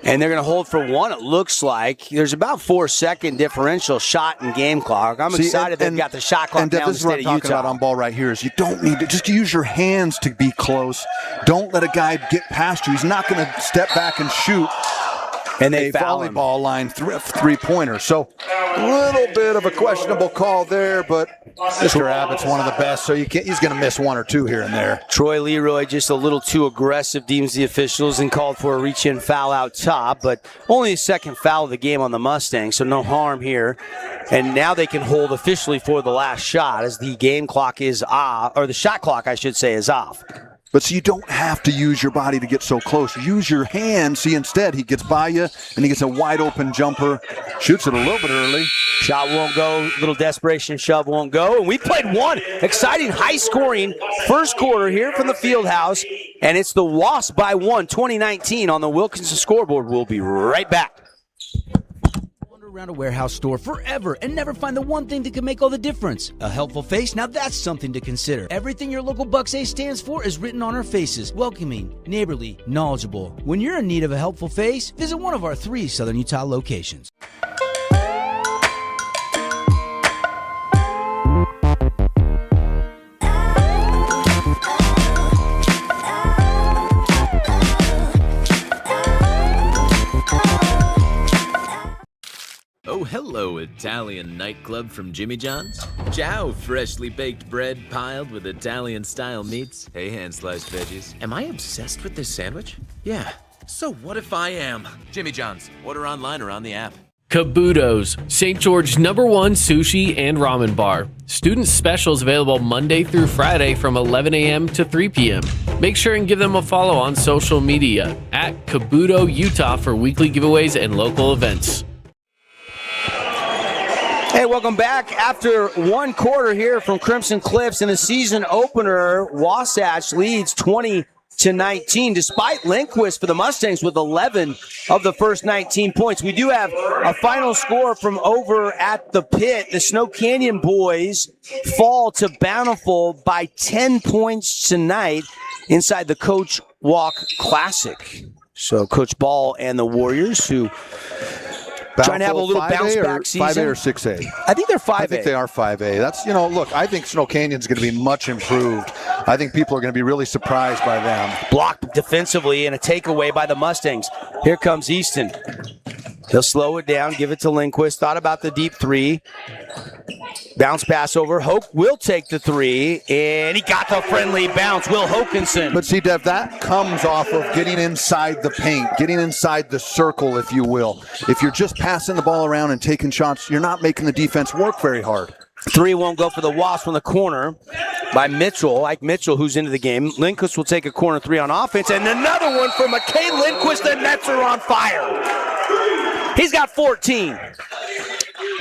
And they're going to hold for 1, it looks like. There's about 4-second differential shot and game clock. I'm excited they've got the shot clock down in the state of Utah. This is what I'm talking about on ball right here is you don't need to just use your hands to be close. Don't let a guy get past you. He's not going to step back and shoot. And they a volleyball line three-pointer. So a little bit of a questionable call there, but Mr. Abbott's one of the best, so he's going to miss 1 or 2 here and there. Troy Leroy just a little too aggressive, deems the officials, and called for a reach-in foul out top, but only a second foul of the game on the Mustangs, so no harm here. And now they can hold officially for the last shot as the game clock is off, or the shot clock, I should say, is off. But so you don't have to use your body to get so close. Use your hands. See, instead, he gets by you, and he gets a wide-open jumper. Shoots it a little bit early. Shot won't go. Little desperation shove won't go. And we played 1 exciting, high-scoring first quarter here from the field house. And it's the Wasps by 1, 2019 on the Wilkinson scoreboard. We'll be right back. Around a warehouse store forever and never find the one thing that can make all the difference. A helpful face? Now that's something to consider. Everything your local Bucks A stands for is written on our faces. Welcoming, neighborly, knowledgeable. When you're in need of a helpful face, visit one of our 3 Southern Utah locations. Oh, hello, Italian nightclub from Jimmy John's. Ciao, freshly baked bread piled with Italian-style meats. Hey, hand-sliced veggies. Am I obsessed with this sandwich? Yeah. So what if I am? Jimmy John's. Order online or on the app. Kabuto's, St. George's #1 sushi and ramen bar. Student specials available Monday through Friday from 11 a.m. to 3 p.m. Make sure and give them a follow on social media at Kabuto Utah for weekly giveaways and local events. Hey, welcome back. After 1 quarter here from Crimson Cliffs in the season opener, Wasatch leads 20 19, despite Lindquist for the Mustangs with 11 of the first 19 points. We do have a final score from over at the pit. The Snow Canyon boys fall to Bountiful by 10 points tonight inside the Coach Walk Classic. So Coach Ball and the Warriors, who trying to have a little bounce back season. 5A or 6A? I think they're 5A. I think they are 5A. That's, look, I think Snow Canyon's going to be much improved. I think people are going to be really surprised by them. Blocked defensively and a takeaway by the Mustangs. Here comes Easton. He'll slow it down, give it to Lindquist. Thought about the deep three. Bounce pass over. Hoke will take the three, and he got the friendly bounce. Will Hokinson. But see, Dev, that comes off of getting inside the paint, getting inside the circle, if you will. If you're just passing the ball around and taking shots, you're not making the defense work very hard. Three won't go for the Wasps from the corner by Mitchell, Ike Mitchell, who's into the game. Lindquist will take a corner three on offense, and another one for McKay Lindquist. The Nets are on fire. He's got 14.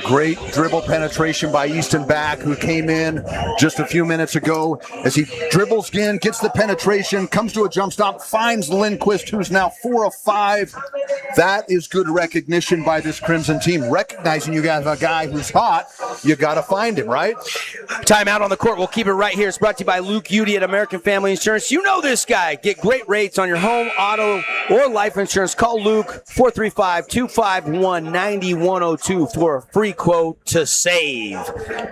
Great dribble penetration by Easton Back, who came in just a few minutes ago. As he dribbles in, gets the penetration, comes to a jump stop, finds Lindquist, who's now 4 of 5. That is good recognition by this Crimson team. Recognizing you got a guy who's hot, you got to find him, right? Timeout on the court. We'll keep it right here. It's brought to you by Luke Udy at American Family Insurance. You know this guy. Get great rates on your home, auto, or life insurance. Call Luke 435-251-9102 for a free quote to save.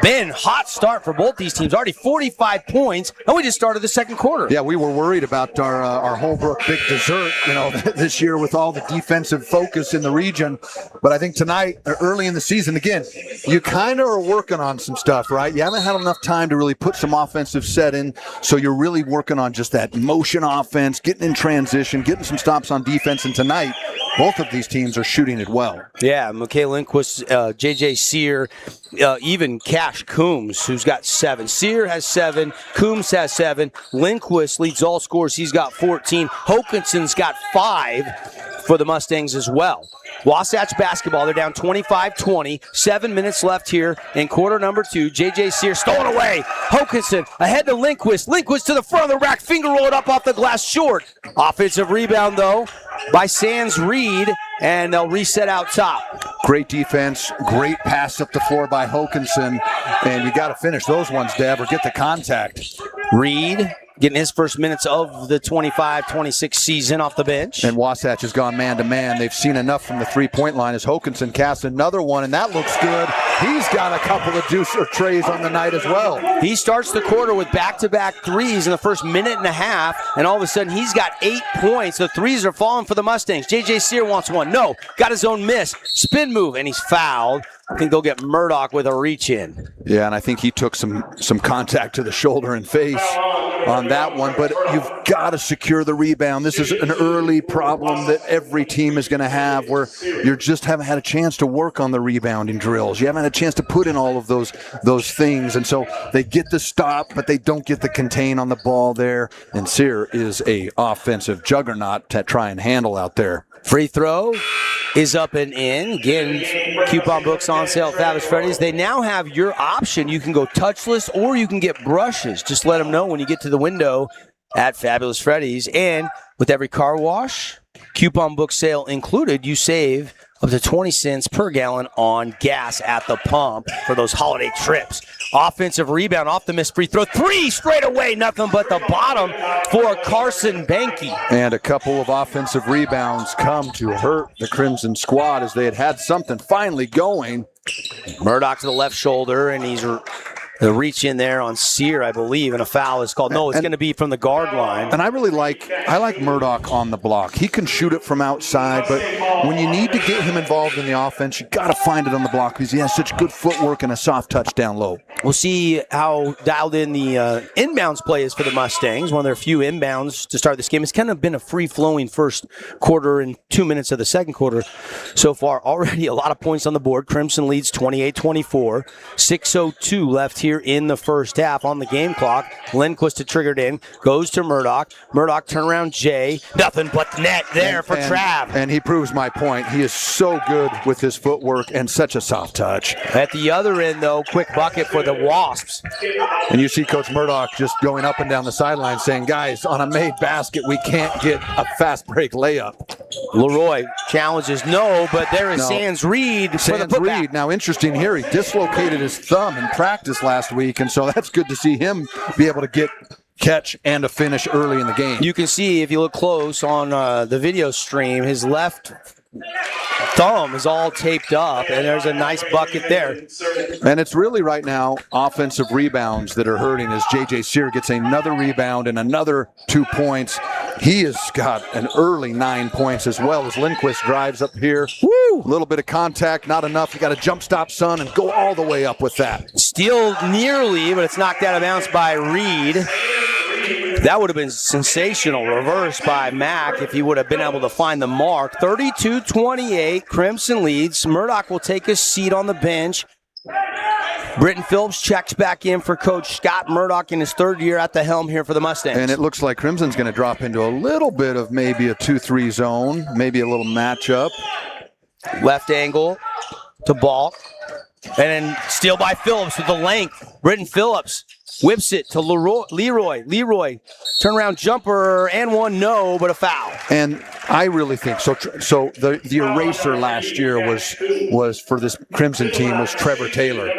Ben, hot start for both these teams. Already 45 points, and we just started the second quarter. Yeah, we were worried about our Holbrook Big Dessert, this year with all the defensive focus in the region. But I think tonight, early in the season, again, you kind of are working on some stuff, right? You haven't had enough time to really put some offensive set in, so you're really working on just that motion offense, getting in transition, getting some stops on defense. And tonight, both of these teams are shooting it well. Yeah, McKay Lindquist, J.J. Sear, even Cash Coombs, who's got 7. Sear has 7. Coombs has 7. Lindquist leads all scorers. He's got 14. Hokinson's got 5 for the Mustangs as well. Wasatch basketball, they're down 25-20. 7 minutes left here in quarter number 2. J.J. Sear stolen away. Hokinson ahead to Lindquist. Lindquist to the front of the rack. Finger roll it up off the glass short. Offensive rebound, though, by Sands Reed, and they'll reset out top. Great defense, great pass up the floor by Hokinson, and you got to finish those ones, Deb, or get the contact. Reed getting his first minutes of the 25-26 season off the bench. And Wasatch has gone man-to-man. They've seen enough from the three-point line as Hokinson casts another one, and that looks good. He's got a couple of trays on the night as well. He starts the quarter with back-to-back threes in the first minute and a half, and all of a sudden he's got 8 points. The threes are falling for the Mustangs. J.J. Sear wants one. No, got his own miss. Spin move, and he's fouled. I think they'll get Murdoch with a reach-in. Yeah, and I think he took some contact to the shoulder and face on that one, but you've got to secure the rebound. This is an early problem that every team is going to have, where you just haven't had a chance to work on the rebounding drills. You haven't had a chance to put in all of those things, and so they get the stop, but they don't get the contain on the ball there, and Sear is a offensive juggernaut to try and handle out there. Free throw is up and in. Again, coupon books on sale at Fabulous Freddy's. They now have your option. You can go touchless or you can get brushes. Just let them know when you get to the window at Fabulous Freddy's. And with every car wash, coupon book sale included, you save up to 20 cents per gallon on gas at the pump for those holiday trips. Offensive rebound off the missed free throw. 3 straight away, nothing but the bottom for Carson Banky. And a couple of offensive rebounds come to hurt the Crimson squad as they had something finally going. Murdoch to the left shoulder, and he's the reach in there on Sear, I believe, and a foul is called. No, it's going to be from the guard line. And I like Murdoch on the block. He can shoot it from outside, but when you need to get him involved in the offense, you got to find it on the block because he has such good footwork and a soft touch down low. We'll see how dialed in the inbounds play is for the Mustangs. One of their few inbounds to start this game. It's kind of been a free-flowing first quarter and 2 minutes of the second quarter so far. Already a lot of points on the board. Crimson leads 28-24. 6:02 left here in the first half on the game clock. Lindquist to triggered in, goes to Murdoch. Murdoch turnaround Jay. Nothing but net there for Trav. And he proves my point. He is so good with his footwork and such a soft touch. At the other end, though, quick bucket for the the Wasps. And you see Coach Murdoch just going up and down the sideline saying, guys, on a made basket, we can't get a fast break layup. Leroy challenges no, but there is Sands Reed for the putback. Reed. Now, interesting here, he dislocated his thumb in practice last week, and so that's good to see him be able to catch and a finish early in the game. You can see, if you look close on the video stream, his left thumb is all taped up, and there's a nice bucket there. And it's really right now offensive rebounds that are hurting as J.J. Sear gets another rebound and another 2 points. He has got an early 9 points as well as Lindquist drives up here. Woo! A little bit of contact, not enough. You got to jump stop, son, and go all the way up with that. Steal nearly, but it's knocked out of bounds by Reed. That would have been sensational. Reverse by Mack if he would have been able to find the mark. 32-28, Crimson leads. Murdoch will take a seat on the bench. Britton Phillips checks back in for Coach Scott Murdoch in his third year at the helm here for the Mustangs. And it looks like Crimson's going to drop into a little bit of maybe a 2-3 zone, maybe a little matchup. Left angle to Ball. And then steal by Phillips with the length. Britton Phillips whips it to Leroy. Leroy, turnaround jumper and one, no, but a foul. And I really think so. So the eraser last year was for this Crimson team was Trevor Taylor.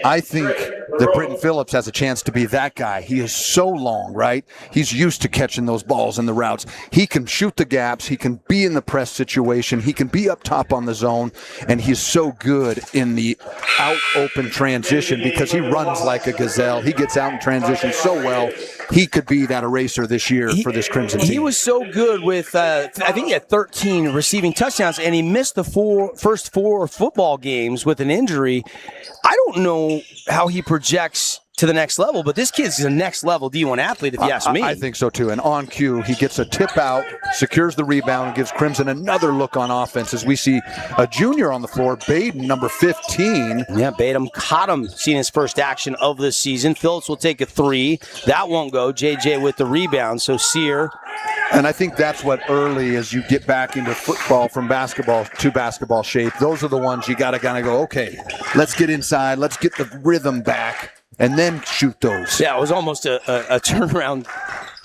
I think that Britton Phillips has a chance to be that guy. He is so long, right? He's used to catching those balls in the routes. He can shoot the gaps. He can be in the press situation. He can be up top on the zone, and he's so good in the out open transition because he runs like a gazelle. He gets out in transition so well. He could be that eraser this year for this Crimson team. He was so good with, I think he had 13 receiving touchdowns, and he missed the first four football games with an injury. I don't know how he projects to the next level, but this kid's a next level D1 athlete, if you ask me. I think so too. And on cue, he gets a tip out, secures the rebound, and gives Crimson another look on offense as we see a junior on the floor, Baden, number 15. Yeah, Baden caught him, seeing his first action of the season. Phillips will take a three. That won't go. JJ with the rebound. So Sear. And I think that's what early as you get back into football from basketball to basketball shape, those are the ones you got to kind of go, okay, let's get inside, let's get the rhythm back, and then shoot those. Yeah, it was almost a turnaround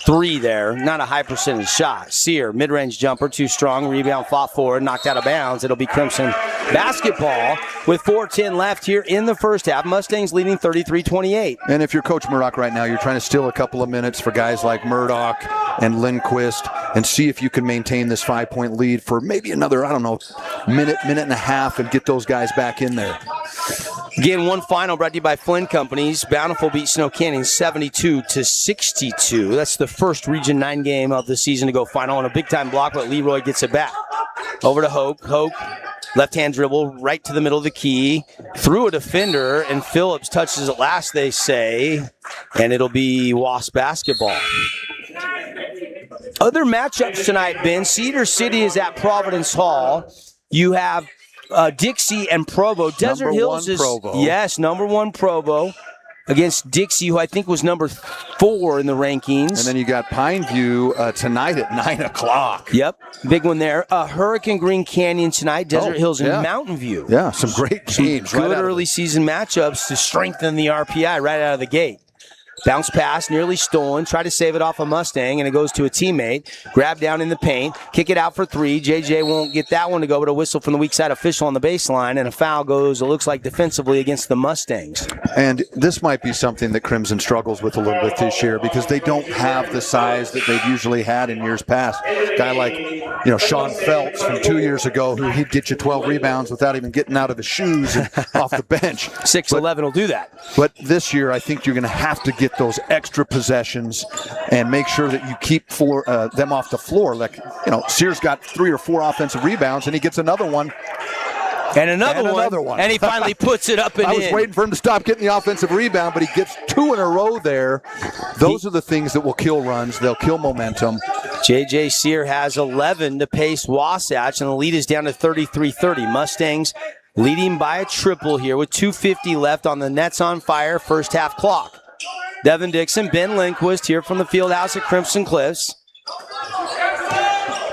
three there. Not a high percentage shot. Sear, mid-range jumper, too strong. Rebound fought forward, knocked out of bounds. It'll be Crimson basketball with 4:10 left here in the first half. Mustangs leading 33-28. And if you're Coach Murdoch right now, you're trying to steal a couple of minutes for guys like Murdoch and Lindquist and see if you can maintain this 5-point lead for maybe another, minute and a half and get those guys back in there. Again, one final brought to you by Flynn Companies. Bountiful beat Snow Canyon 72-62. That's the first Region 9 game of the season to go final on a big-time block, but Leroy gets it back. Over to Hoke. Hoke, left-hand dribble right to the middle of the key. Through a defender, and Phillips touches it last, they say, and it'll be Wasp basketball. Other matchups tonight, Ben. Cedar City is at Providence Hall. You have Dixie and Provo. Desert Hills is Provo. Yes, number one Provo against Dixie, who I think was number 4 in the rankings. And then you got Pineview tonight at 9 o'clock. Yep, big one there. Hurricane Green Canyon tonight. Desert Hills and Mountain View. Yeah, some great games. Good early season matchups to strengthen the RPI right out of the gate. Bounce pass, nearly stolen. Try to save it off a Mustang, and it goes to a teammate. Grab down in the paint. Kick it out for 3. JJ won't get that one to go, but a whistle from the weak side official on the baseline, and a foul goes, it looks like, defensively against the Mustangs. And this might be something that Crimson struggles with a little bit this year because they don't have the size that they've usually had in years past. A guy like, Sean Phelps from 2 years ago, who he'd get you 12 rebounds without even getting out of his shoes and off the bench. 6'11" will do that. But this year, I think you're going to have to get those extra possessions and make sure that you keep them off the floor. Like, Sears got 3 or 4 offensive rebounds, and he gets another one. And another one. And he finally puts it up and in. I was waiting for him to stop getting the offensive rebound, but he gets 2 in a row there. Those are the things that will kill runs. They'll kill momentum. J.J. Sear has 11 to pace Wasatch, and the lead is down to 33-30. Mustangs leading by a triple here with 2:50 left on the Nets on Fire first half clock. Devin Dixon, Ben Lindquist here from the field house at Crimson Cliffs.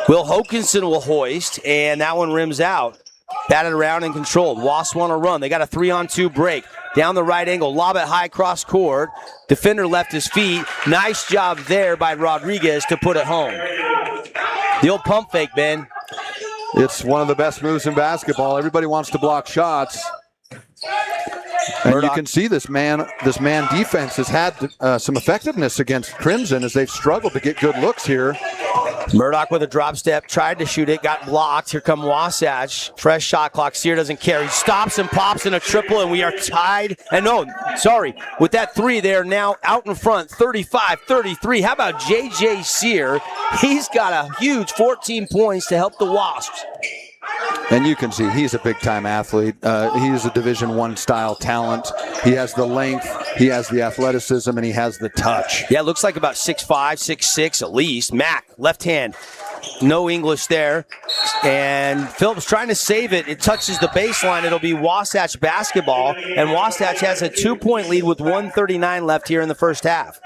Will Hokinson will hoist, and that one rims out. batted around and controlled. Wasps want to run. They got a 3-on-2 break. Down the right angle, lob it high cross court. Defender left his feet. Nice job there by Rodriguez to put it home. The old pump fake, Ben. It's one of the best moves in basketball. Everybody wants to block shots. And you can see this man defense has had some effectiveness against Crimson as they've struggled to get good looks here. Murdoch with a drop step, tried to shoot it, got blocked. Here come Wasatch. Fresh shot clock. Sear doesn't care. He stops and pops in a triple, and we are tied. And with that three, they are now out in front, 35-33. How about J.J. Sear? He's got a huge 14 points to help the Wasps. And you can see he's a big-time athlete. He is a Division I style talent. He has the length, he has the athleticism, and he has the touch. Yeah, looks like about 6'5", 6'6" at least. Mack, left hand. No English there. And Phillips trying to save it. It touches the baseline. It'll be Wasatch basketball. And Wasatch has a 2-point lead with 1:39 left here in the first half.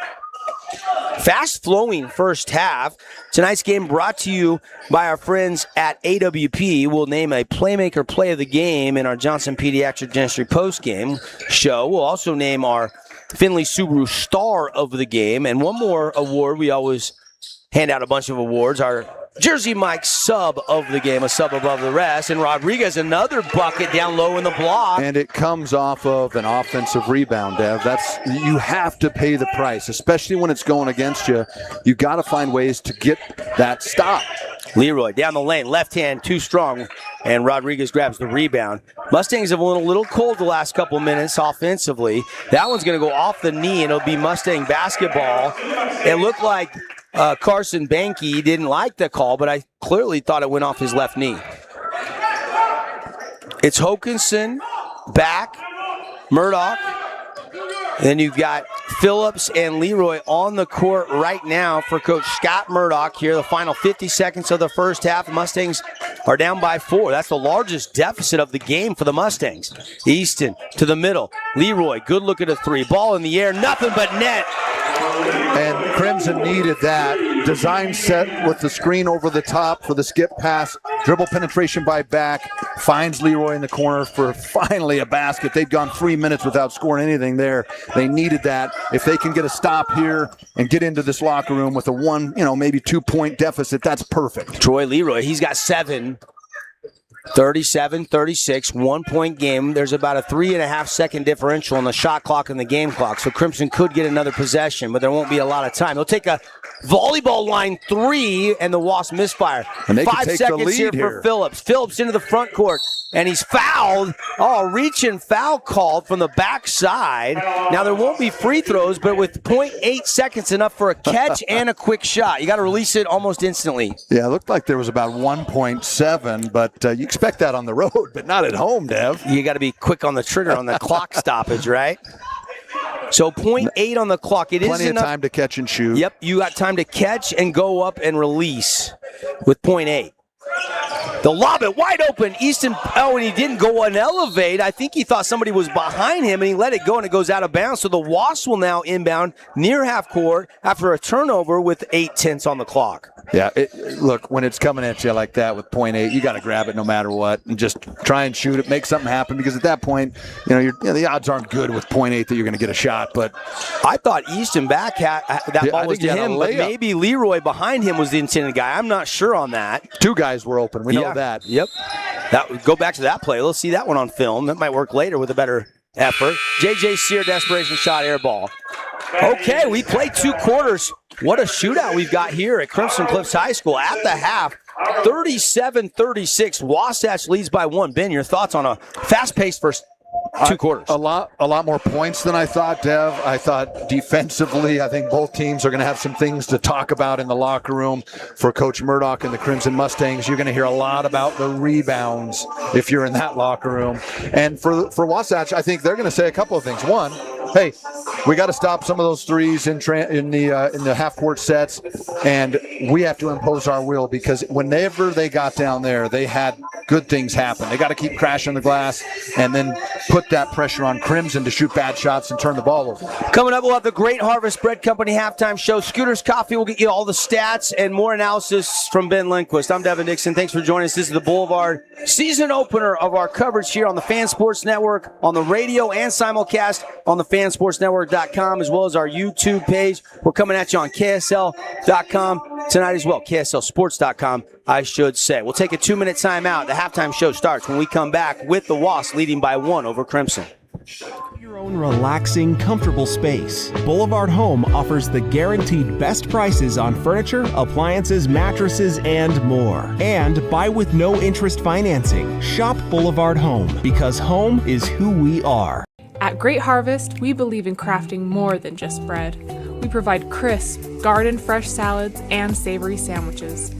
Fast-flowing first half. Tonight's game brought to you by our friends at AWP. We'll name a Playmaker Play of the Game in our Johnson Pediatric Dentistry postgame show. We'll also name our Findlay Subaru Star of the Game. And one more award. We always hand out a bunch of awards. Our Jersey Mike sub of the game, a sub above the rest. And Rodriguez, another bucket down low in the block. And it comes off of an offensive rebound, Dev. You have to pay the price, especially when it's going against you. You got to find ways to get that stop. Leroy down the lane, left hand too strong, and Rodriguez grabs the rebound. Mustangs have went a little cold the last couple minutes offensively. That one's going to go off the knee, and it'll be Mustang basketball. It looked like Carson Banke didn't like the call, but I clearly thought it went off his left knee. It's Hokanson, back, Murdoch. Then you've got Phillips and Leroy on the court right now for Coach Scott Murdoch here. The final 50 seconds of the first half. The Mustangs are down by 4. That's the largest deficit of the game for the Mustangs. Easton to the middle. Leroy, good look at a three. Ball in the air, nothing but net. And Crimson needed that. Design set with the screen over the top for the skip pass. Dribble penetration by back. Finds Leroy in the corner for finally a basket. They'd gone 3 minutes without scoring anything there. They needed that. If they can get a stop here and get into this locker room with a maybe 2-point deficit, that's perfect. Troy Leroy, he's got 7. 37-36, 1-point game. There's about a 3.5-second differential on the shot clock and the game clock, so Crimson could get another possession, but there won't be a lot of time. They'll take a volleyball line 3, and the Wasps misfire. And they 5 can take seconds the lead here for Phillips. Phillips into the front court, and he's fouled. Reach and foul called from the backside. Now, there won't be free throws, but with 0.8 seconds, enough for a catch and a quick shot. You got to release it almost instantly. Yeah, it looked like there was about 1.7, but you expect that on the road, but not at home, Dev. You got to be quick on the trigger on the clock stoppage, right? So 0.8 on the clock. It is plenty of time to catch and shoot. Yep, you got time to catch and go up and release with 0.8. The lob it wide open. Easton, and he didn't go and elevate. I think he thought somebody was behind him, and he let it go, and it goes out of bounds. So the Wasps will now inbound near half court after a turnover with 8:10 on the clock. Yeah, look, when it's coming at you like that with 0.8, you got to grab it no matter what and just try and shoot it, make something happen, because at that point, the odds aren't good with 0.8 that you're going to get a shot. But I thought Easton back that ball was to him, but maybe Leroy behind him was the intended guy. I'm not sure on that. 2 guys were open. We know that. Yep. Go back to that play. Let's see that one on film. That might work later with a better effort. J.J. Sear, desperation shot, air ball. Okay, we played 2 quarters. What a shootout we've got here at Crimson Cliffs High School at the half. 37-36. Wasatch leads by 1. Ben, your thoughts on a fast-paced first 2 quarters? A lot more points than I thought, Dev. I thought defensively, I think both teams are going to have some things to talk about in the locker room. For Coach Murdoch and the Crimson Mustangs, you're going to hear a lot about the rebounds if you're in that locker room. And for Wasatch, I think they're going to say a couple of things. One, hey, we got to stop some of those threes in the half-court sets, and we have to impose our will, because whenever they got down there, they had good things happen. They got to keep crashing the glass and then put that pressure on Crimson to shoot bad shots and turn the ball over. Coming up, we'll have the Great Harvest Bread Company halftime show. Scooters Coffee will get you all the stats and more analysis from Ben Lindquist. I'm Devin Dixon. Thanks for joining us. This is the Boulevard season opener of our coverage here on the Fan Sports Network, on the radio and simulcast on the fansportsnetwork.com, as well as our YouTube page. We're coming at you on KSL.com tonight as well. KSLSports.com, I should say. We'll take a 2-minute timeout. The halftime show starts when we come back with the Wasps leading by 1 over Crimson. Your own relaxing, comfortable space. Boulevard Home offers the guaranteed best prices on furniture, appliances, mattresses, and more. And buy with no interest financing. Shop Boulevard Home, because home is who we are. At Great Harvest, we believe in crafting more than just bread. We provide crisp, garden-fresh salads and savory sandwiches.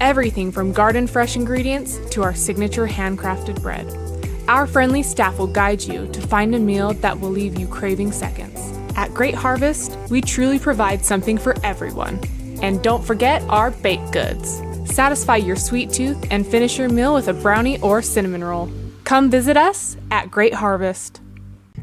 Everything from garden-fresh ingredients to our signature handcrafted bread. Our friendly staff will guide you to find a meal that will leave you craving seconds. At Great Harvest, we truly provide something for everyone. And don't forget our baked goods. Satisfy your sweet tooth and finish your meal with a brownie or cinnamon roll. Come visit us at Great Harvest.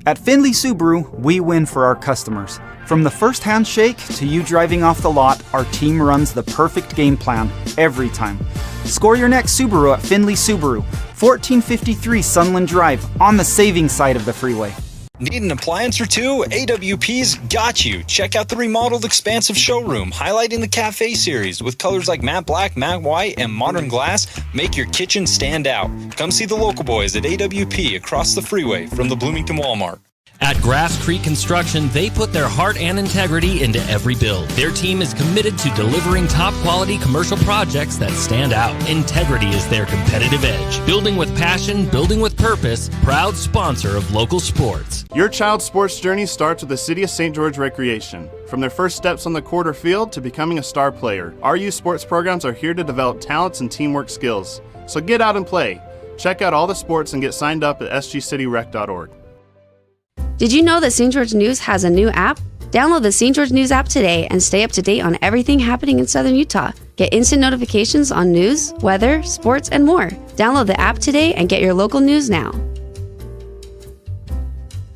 At Findlay Subaru, we win for our customers. From the first handshake to you driving off the lot, our team runs the perfect game plan every time. Score your next Subaru at Findlay Subaru, 1453 Sunland Drive, on the saving side of the freeway. Need an appliance or two? AWP's got you. Check out the remodeled expansive showroom, highlighting the Cafe series with colors like matte black, matte white, and modern glass. Make your kitchen stand out. Come see the local boys at AWP across the freeway from the Bloomington Walmart. At Grass Creek Construction, they put their heart and integrity into every build. Their team is committed to delivering top-quality commercial projects that stand out. Integrity is their competitive edge. Building with passion, building with purpose, proud sponsor of local sports. Your child's sports journey starts with the City of St. George Recreation. From their first steps on the court or field to becoming a star player, our youth sports programs are here to develop talents and teamwork skills. So get out and play. Check out all the sports and get signed up at sgcityrec.org. Did you know that St. George News has a new app? Download the St. George News app today and stay up to date on everything happening in Southern Utah. Get instant notifications on news, weather, sports, and more. Download the app today and get your local news now.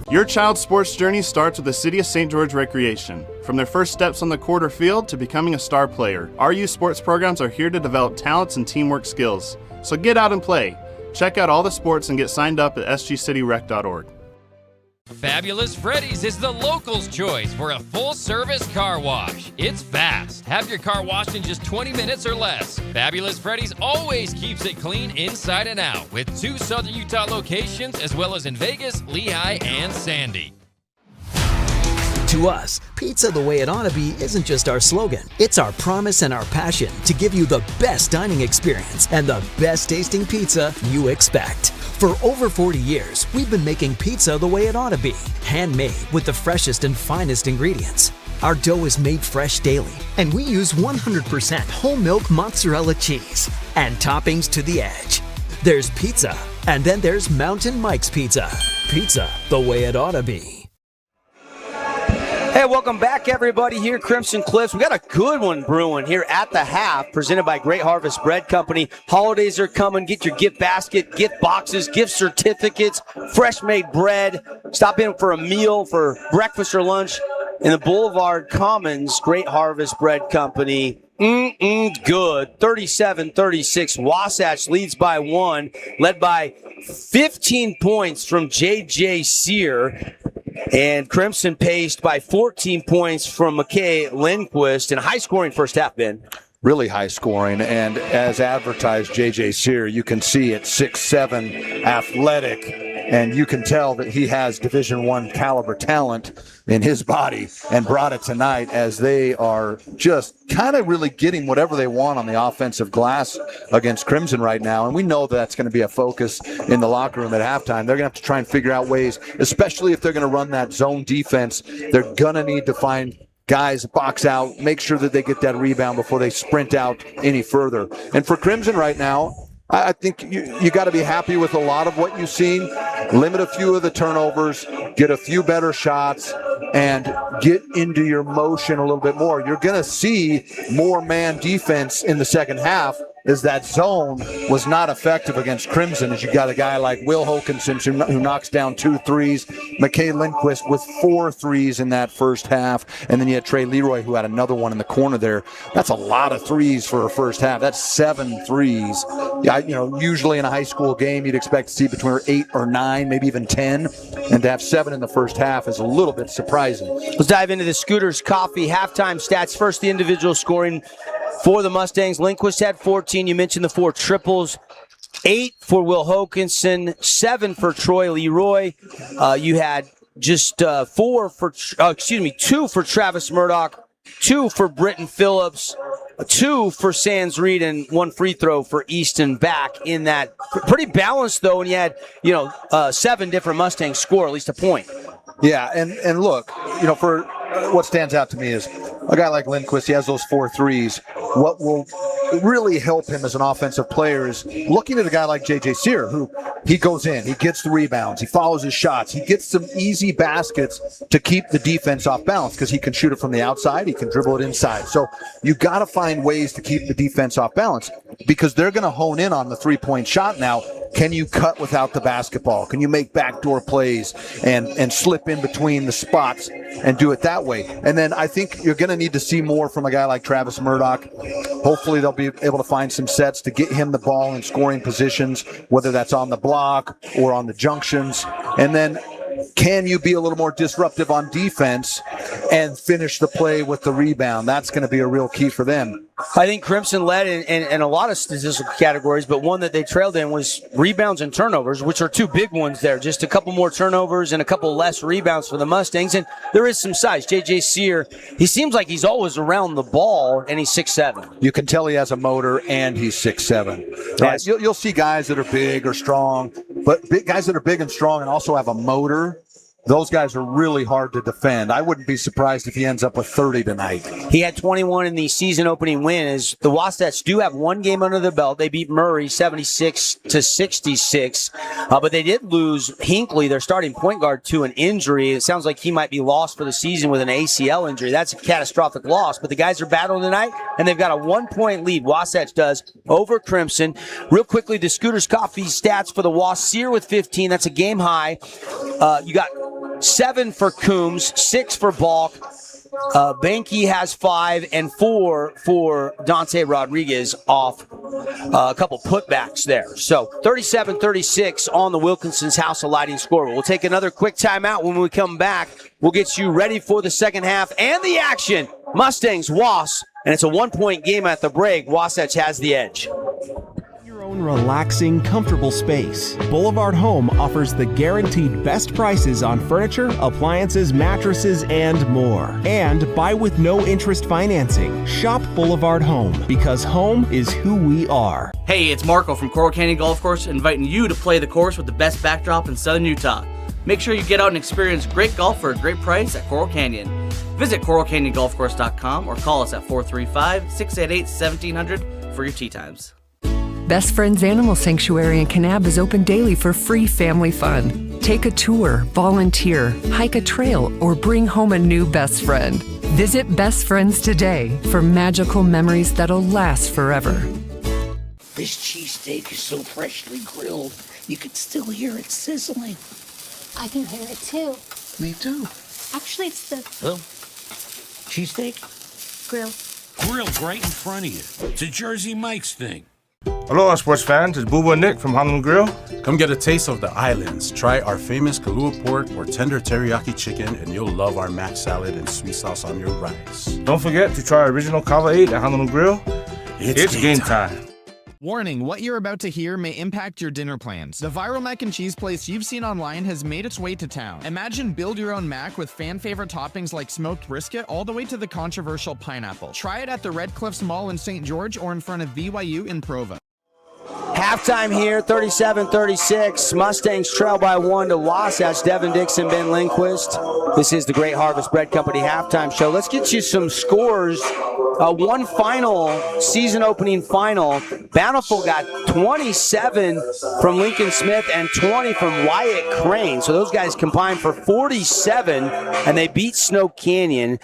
Your child's sports journey starts with the City of St. George Recreation. From their first steps on the court or field to becoming a star player, our youth sports programs are here to develop talents and teamwork skills. So get out and play. Check out all the sports and get signed up at sgcityrec.org. Fabulous Freddy's is the locals' choice for a full-service car wash. It's fast. Have your car washed in just 20 minutes or less. Fabulous Freddy's always keeps it clean inside and out, with 2 Southern Utah locations as well as in Vegas, Lehigh, and Sandy. To us, pizza the way it ought to be isn't just our slogan. It's our promise and our passion to give you the best dining experience and the best tasting pizza you expect. For over 40 years, we've been making pizza the way it ought to be, handmade with the freshest and finest ingredients. Our dough is made fresh daily, and we use 100% whole milk mozzarella cheese and toppings to the edge. There's pizza, and then there's Mountain Mike's Pizza. Pizza the way it ought to be. Hey, welcome back, everybody, here Crimson Cliffs. We got a good one brewing here at the half, presented by Great Harvest Bread Company. Holidays are coming. Get your gift basket, gift boxes, gift certificates, fresh-made bread. Stop in for a meal, for breakfast or lunch in the Boulevard Commons. Great Harvest Bread Company. Good. 37-36. Wasatch leads by 1, led by 15 points from J.J. Sear. And Crimson paced by 14 points from McKay Lindquist in a high-scoring first half, Ben. Really high scoring, and as advertised, J.J. Sear, you can see at 6'7", athletic, and you can tell that he has Division I caliber talent in his body and brought it tonight as they are just kind of really getting whatever they want on the offensive glass against Crimson right now. And we know that's going to be a focus in the locker room at halftime. They're going to have to try and figure out ways, especially if they're going to run that zone defense. They're going to need to find guys box out, make sure that they get that rebound before they sprint out any further. And for Crimson right now, I think you got to be happy with a lot of what you've seen. Limit a few of the turnovers, get a few better shots, and get into your motion a little bit more. You're going to see more man defense in the second half is that zone was not effective against Crimson, as you got a guy like Will Hokinson who knocks down 2 threes, McKay Lindquist with 4 threes in that first half, and then you had Trey Leroy who had another one in the corner there. That's a lot of threes for a first half. That's 7 threes. Yeah, usually in a high school game you'd expect to see between 8 or 9, maybe even 10, and to have 7 in the first half is a little bit surprising. Let's dive into the Scooters Coffee halftime stats. First, the individual scoring for the Mustangs. Lindquist had 14. You mentioned the 4 triples. 8 for Will Hokinson, 7 for Troy Leroy. You had just 2 for Travis Murdoch, 2 for Britton Phillips, 2 for Sands Reed, and 1 free throw for Easton Back in that. Pretty balanced, though, and you had, 7 different Mustangs score at least a point. Yeah, and look, for what stands out to me is a guy like Lindquist, he has those 4 threes. What will really help him as an offensive player is looking at a guy like J.J. Sear, who he goes in, he gets the rebounds, he follows his shots, he gets some easy baskets to keep the defense off balance because he can shoot it from the outside, he can dribble it inside. So you got to find ways to keep the defense off balance because they're going to hone in on the three-point shot now. Can you cut without the basketball? Can you make backdoor plays and slip in between the spots and do it that way? And then I think you're going to need to see more from a guy like Travis Murdoch. Hopefully they'll be able to find some sets to get him the ball in scoring positions, whether that's on the block or on the junctions. And then can you be a little more disruptive on defense and finish the play with the rebound? That's going to be a real key for them. I think Crimson led in a lot of statistical categories, but one that they trailed in was rebounds and turnovers, which are 2 big ones there. Just a couple more turnovers and a couple less rebounds for the Mustangs, and there is some size. J.J. Sear, he seems like he's always around the ball, and he's 6'7". You can tell he has a motor, and he's 6'7". Yes. You'll see guys that are big or strong, but guys that are big and strong and also have a motor, those guys are really hard to defend. I wouldn't be surprised if he ends up with 30 tonight. He had 21 in the season opening win. As the Wasatch do have 1 game under their belt. They beat Murray 76-66, but they did lose Hinckley, their starting point guard, to an injury. It sounds like he might be lost for the season with an ACL injury. That's a catastrophic loss, but the guys are battling tonight, and they've got a 1-point lead, Wasatch does, over Crimson. Real quickly, the Scooters Coffee stats for the Wasps. Sear with 15. That's a game high. You got 7 for Coombs, 6 for Balk. Banky has 5 and 4 for Dante Rodriguez off a couple putbacks there. So 37-36 on the Wilkinson's House of Lighting score. We'll take another quick timeout. When we come back, we'll get you ready for the second half and the action. Mustangs, Wasps, and it's a 1-point game at the break. Wasatch has the edge. Relaxing, comfortable space. Boulevard Home offers the guaranteed best prices on furniture, appliances, mattresses, and more. And buy with no interest financing. Shop Boulevard Home because home is who we are. Hey, it's Marco from Coral Canyon Golf Course inviting you to play the course with the best backdrop in Southern Utah. Make sure you get out and experience great golf for a great price at Coral Canyon. Visit coralcanyongolfcourse.com or call us at 435-688-1700 for your tee times. Best Friends Animal Sanctuary in Kanab is open daily for free family fun. Take a tour, volunteer, hike a trail, or bring home a new best friend. Visit Best Friends today for magical memories that'll last forever. This cheesesteak is so freshly grilled, you can still hear it sizzling. I can hear it too. Me too. Actually, it's the Cheesesteak? grill. Grilled right in front of you. It's a Jersey Mike's thing. Aloha, sports fans. It's Boo and Nick from Honolulu Grill. Come get a taste of the islands. Try our famous Kalua pork or tender teriyaki chicken, and you'll love our mac salad and sweet sauce on your rice. Don't forget to try our original Kava 8 at Honolulu Grill. It's game time. Warning, what you're about to hear may impact your dinner plans. The viral mac and cheese place you've seen online has made its way to town. Imagine build your own mac with fan favorite toppings like smoked brisket all the way to the controversial pineapple. Try it at the Red Cliffs Mall in St. George or in front of BYU in Provo. Halftime here, 37-36. Mustangs trail by 1 to Wasatch. Devin Dixon, Ben Lindquist. This is the Great Harvest Bread Company halftime show. Let's get you some scores. One final, season opening final. Bountiful got 27 from Lincoln Smith and 20 from Wyatt Crane. So those guys combined for 47, and they beat Snow Canyon.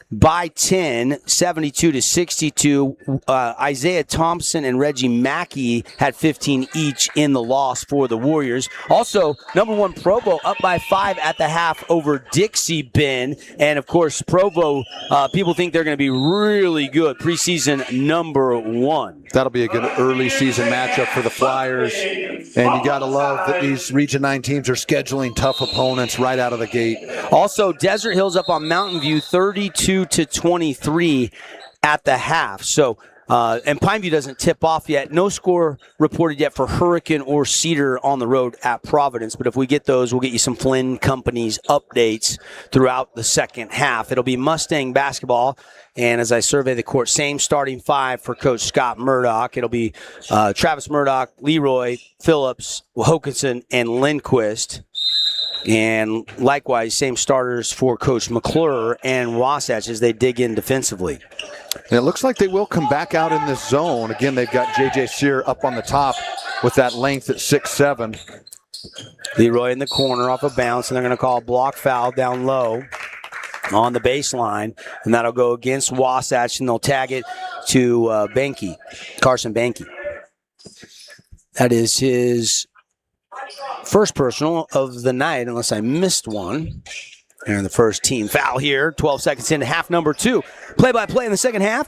by 10, 72-62. Isaiah Thompson and Reggie Mackey had 15 each in the loss for the Warriors. Also, number 1 Provo up by 5 at the half over Dixie Bend. And, of course, Provo, people think they're going to be really good. Preseason number 1. That'll be a good early season matchup for the Flyers. And you got to love that these Region 9 teams are scheduling tough opponents right out of the gate. Also, Desert Hills up on Mountain View, 32-23 at the half. So, and Pineview doesn't tip off yet. No score reported yet for Hurricane or Cedar on the road at Providence. But if we get those, we'll get you some Flynn Companies updates throughout the second half. It'll be Mustang basketball. And as I survey the court, same starting 5 for Coach Scott Murdoch. It'll be Travis Murdoch, Leroy, Phillips, Hokanson, and Lindquist. And likewise, same starters for Coach McClure and Wasatch as they dig in defensively. And it looks like they will come back out in this zone. Again, they've got J.J. Sear up on the top with that length at 6'7". Leroy in the corner off a bounce, and they're going to call a block foul down low on the baseline, and that'll go against Wasatch, and they'll tag it to Carson Banky. That is his first personal of the night, unless I missed one. And the first team foul here, 12 seconds into half number 2. Play-by-play in the second half.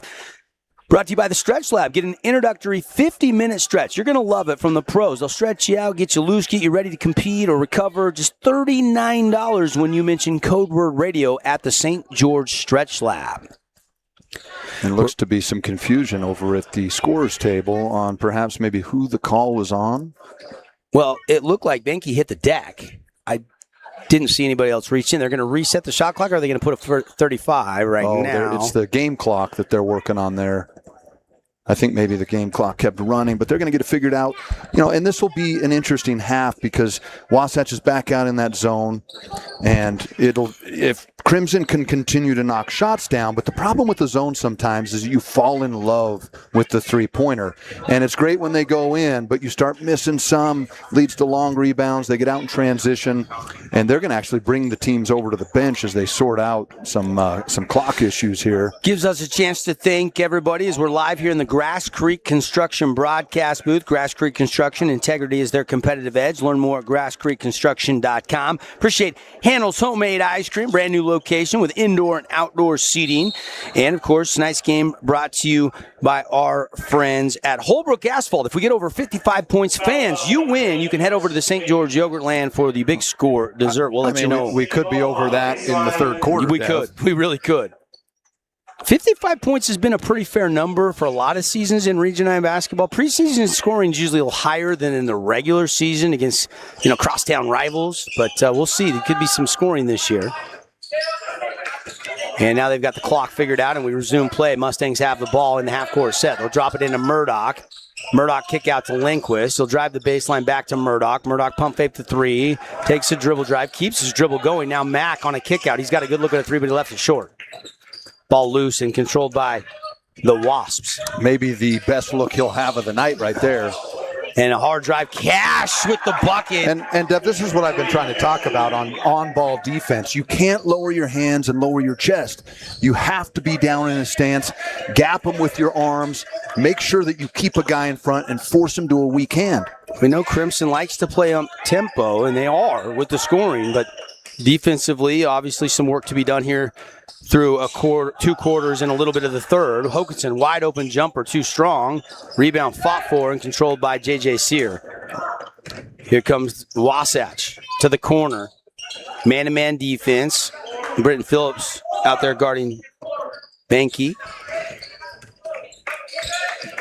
Brought to you by the Stretch Lab. Get an introductory 50-minute stretch. You're going to love it from the pros. They'll stretch you out, get you loose, get you ready to compete or recover. Just $39 when you mention code word radio at the St. George Stretch Lab. And looks to be some confusion over at the scorers table on perhaps maybe who the call was on. Well, it looked like Benke hit the deck. I didn't see anybody else reach in. They're going to reset the shot clock, or are they going to put a 35 now? It's the game clock that they're working on there. I think maybe the game clock kept running, but they're going to get it figured out. And this will be an interesting half because Wasatch is back out in that zone, and if Crimson can continue to knock shots down, but the problem with the zone sometimes is you fall in love with the three-pointer, and it's great when they go in, but you start missing some, leads to long rebounds, they get out in transition, and they're going to actually bring the teams over to the bench as they sort out some clock issues here. Gives us a chance to thank everybody as we're live here in the Grass Creek Construction broadcast booth. Grass Creek Construction, integrity is their competitive edge. Learn more at grasscreekconstruction.com. Appreciate Handel's Homemade Ice Cream, brand new location with indoor and outdoor seating. And, of course, tonight's game brought to you by our friends at Holbrook Asphalt. If we get over 55 points, fans, you win. You can head over to the St. George Yogurtland for the big score dessert. We'll let you know. We could be over that in the third quarter. We could. We really could. 55 points has been a pretty fair number for a lot of seasons in Region 9 basketball. Preseason scoring is usually a little higher than in the regular season against, crosstown rivals. But we'll see. There could be some scoring this year. And now they've got the clock figured out, and we resume play. Mustangs have the ball in the half-court set. They'll drop it into Murdoch. Murdoch kick out to Lindquist. He'll drive the baseline back to Murdoch. Murdoch pump fake the 3. Takes a dribble drive. Keeps his dribble going. Now Mack on a kick out. He's got a good look at a 3, but he left it short. Ball loose and controlled by the Wasps. Maybe the best look he'll have of the night right there. And a hard drive. Cash with the bucket. And Dev, this is what I've been trying to talk about on-ball defense. You can't lower your hands and lower your chest. You have to be down in a stance, gap them with your arms, make sure that you keep a guy in front and force him to a weak hand. We know Crimson likes to play on tempo, and they are with the scoring, but defensively, obviously some work to be done here through two quarters and a little bit of the third. Hokanson, wide open jumper, too strong. Rebound fought for and controlled by J.J. Sear. Here comes Wasatch to the corner. Man-to-man defense. Britton Phillips out there guarding Banky.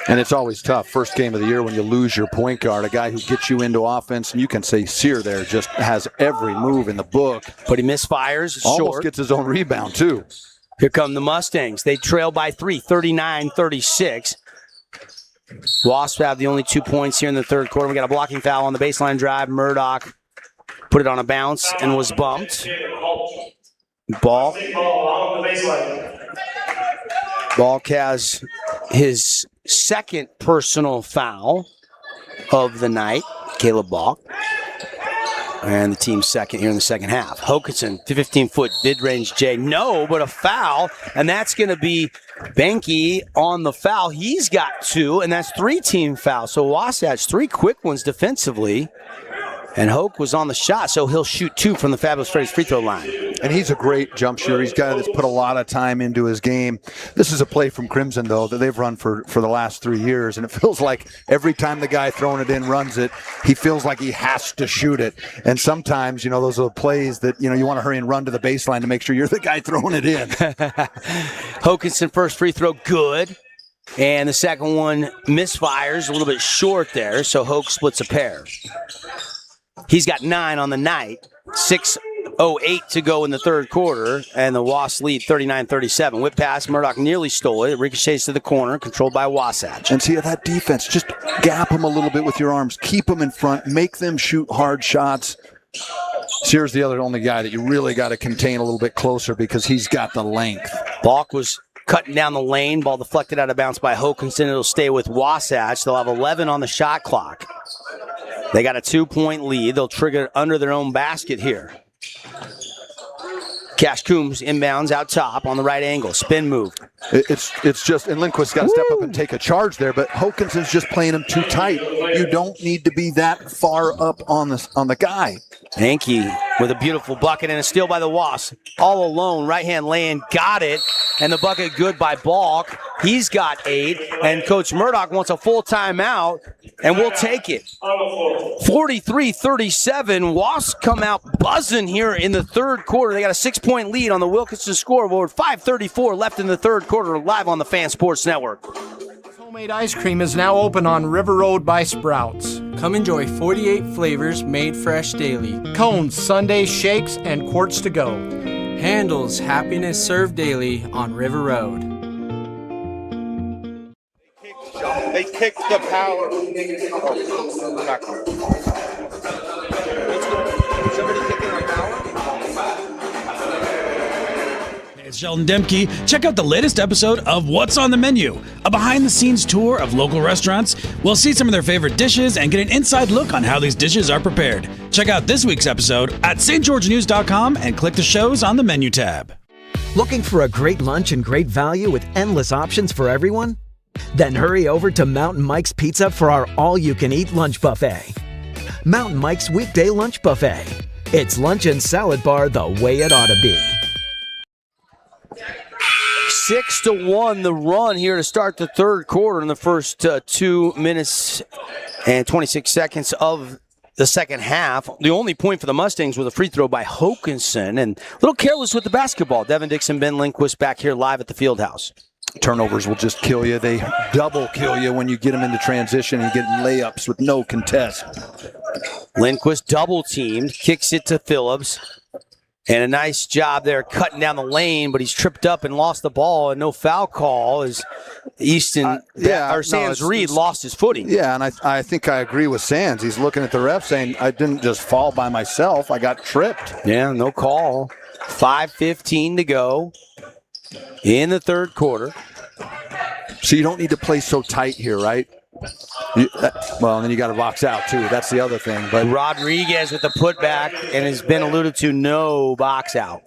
And it's always tough, first game of the year when you lose your point guard, a guy who gets you into offense, and you can say Sear there just has every move in the book. But he misfires, almost short. Gets his own rebound, too. Here come the Mustangs. They trail by 3, 39-36. Wasps have the only 2 points here in the third quarter. We got a blocking foul on the baseline drive. Murdoch put it on a bounce and was bumped. Ball has his second personal foul of the night, Caleb Ball. And the team's second here in the second half. Hokinson, 15-foot mid-range J. No, but a foul. And that's going to be Banky on the foul. He's got 2, and that's 3 team fouls. So Wasatch, 3 quick ones defensively. And Hoke was on the shot, so he'll shoot 2 from the Fabulous Freddy's free throw line. And he's a great jump shooter. He's a guy that's put a lot of time into his game. This is a play from Crimson, though, that they've run for the last 3 years. And it feels like every time the guy throwing it in runs it, he feels like he has to shoot it. And sometimes, those are the plays that, you want to hurry and run to the baseline to make sure you're the guy throwing it in. Hokinson, first free throw, good. And the second one misfires, a little bit short there, so Hoke splits a pair. He's got 9 on the night, 6:08 to go in the third quarter, and the Wasps lead 39-37. Whip pass, Murdoch nearly stole it. It ricochets to the corner, controlled by Wasatch. And see, that defense, just gap them a little bit with your arms. Keep them in front. Make them shoot hard shots. Sears the only guy that you really got to contain a little bit closer because he's got the length. Balk was cutting down the lane. Ball deflected out of bounds by Hokinson. It'll stay with Wasatch. They'll have 11 on the shot clock. They got a 2-point lead. They'll trigger it under their own basket here. Cash Coombs inbounds out top on the right angle. Spin move. It's just, and Lindquist's got to step up and take a charge there, but Hokinson's just playing him too tight. You don't need to be that far up on the guy. Hankey with a beautiful bucket and a steal by the Wasps. All alone, right-hand lane, got it. And the bucket good by Balk. He's got 8. And Coach Murdoch wants a full timeout, and we'll take it. 43-37. Wasps come out buzzing here in the third quarter. They got a 6-point lead on the Wilkinson scoreboard. 5:34 left in the third quarter, live on the Fan Sports Network. Homemade ice cream is now open on River Road by Sprouts. Come enjoy 48 flavors made fresh daily. Cones, sundaes, shakes, and quarts to go. Handles happiness served daily on River Road. They kicked the power. Somebody kicking our power? It's Sheldon Demke. Check out the latest episode of What's on the Menu, a behind-the-scenes tour of local restaurants. We'll see some of their favorite dishes and get an inside look on how these dishes are prepared. Check out this week's episode at stgeorgenews.com and click the shows on the menu tab. Looking for a great lunch and great value with endless options for everyone? Then hurry over to Mountain Mike's Pizza for our all-you-can-eat lunch buffet. Mountain Mike's Weekday Lunch Buffet. It's lunch and salad bar the way it ought to be. 6-1 the run here to start the third quarter in the first 2 minutes and 26 seconds of the second half. The only point for the Mustangs was a free throw by Hokinson, and a little careless with the basketball. Devin Dixon, Ben Lindquist back here live at the Fieldhouse. Turnovers will just kill you. They double kill you when you get them into transition and get layups with no contest. Lindquist double teamed, kicks it to Phillips. And a nice job there cutting down the lane, but he's tripped up and lost the ball, and no foul call as Sands Reed lost his footing. Yeah, and I think I agree with Sands. He's looking at the ref saying, I didn't just fall by myself. I got tripped. Yeah, no call. 5:15 to go in the third quarter. So you don't need to play so tight here, right? And then you got to box out, too. That's the other thing. But Rodriguez with the putback, and has been alluded to, no box out.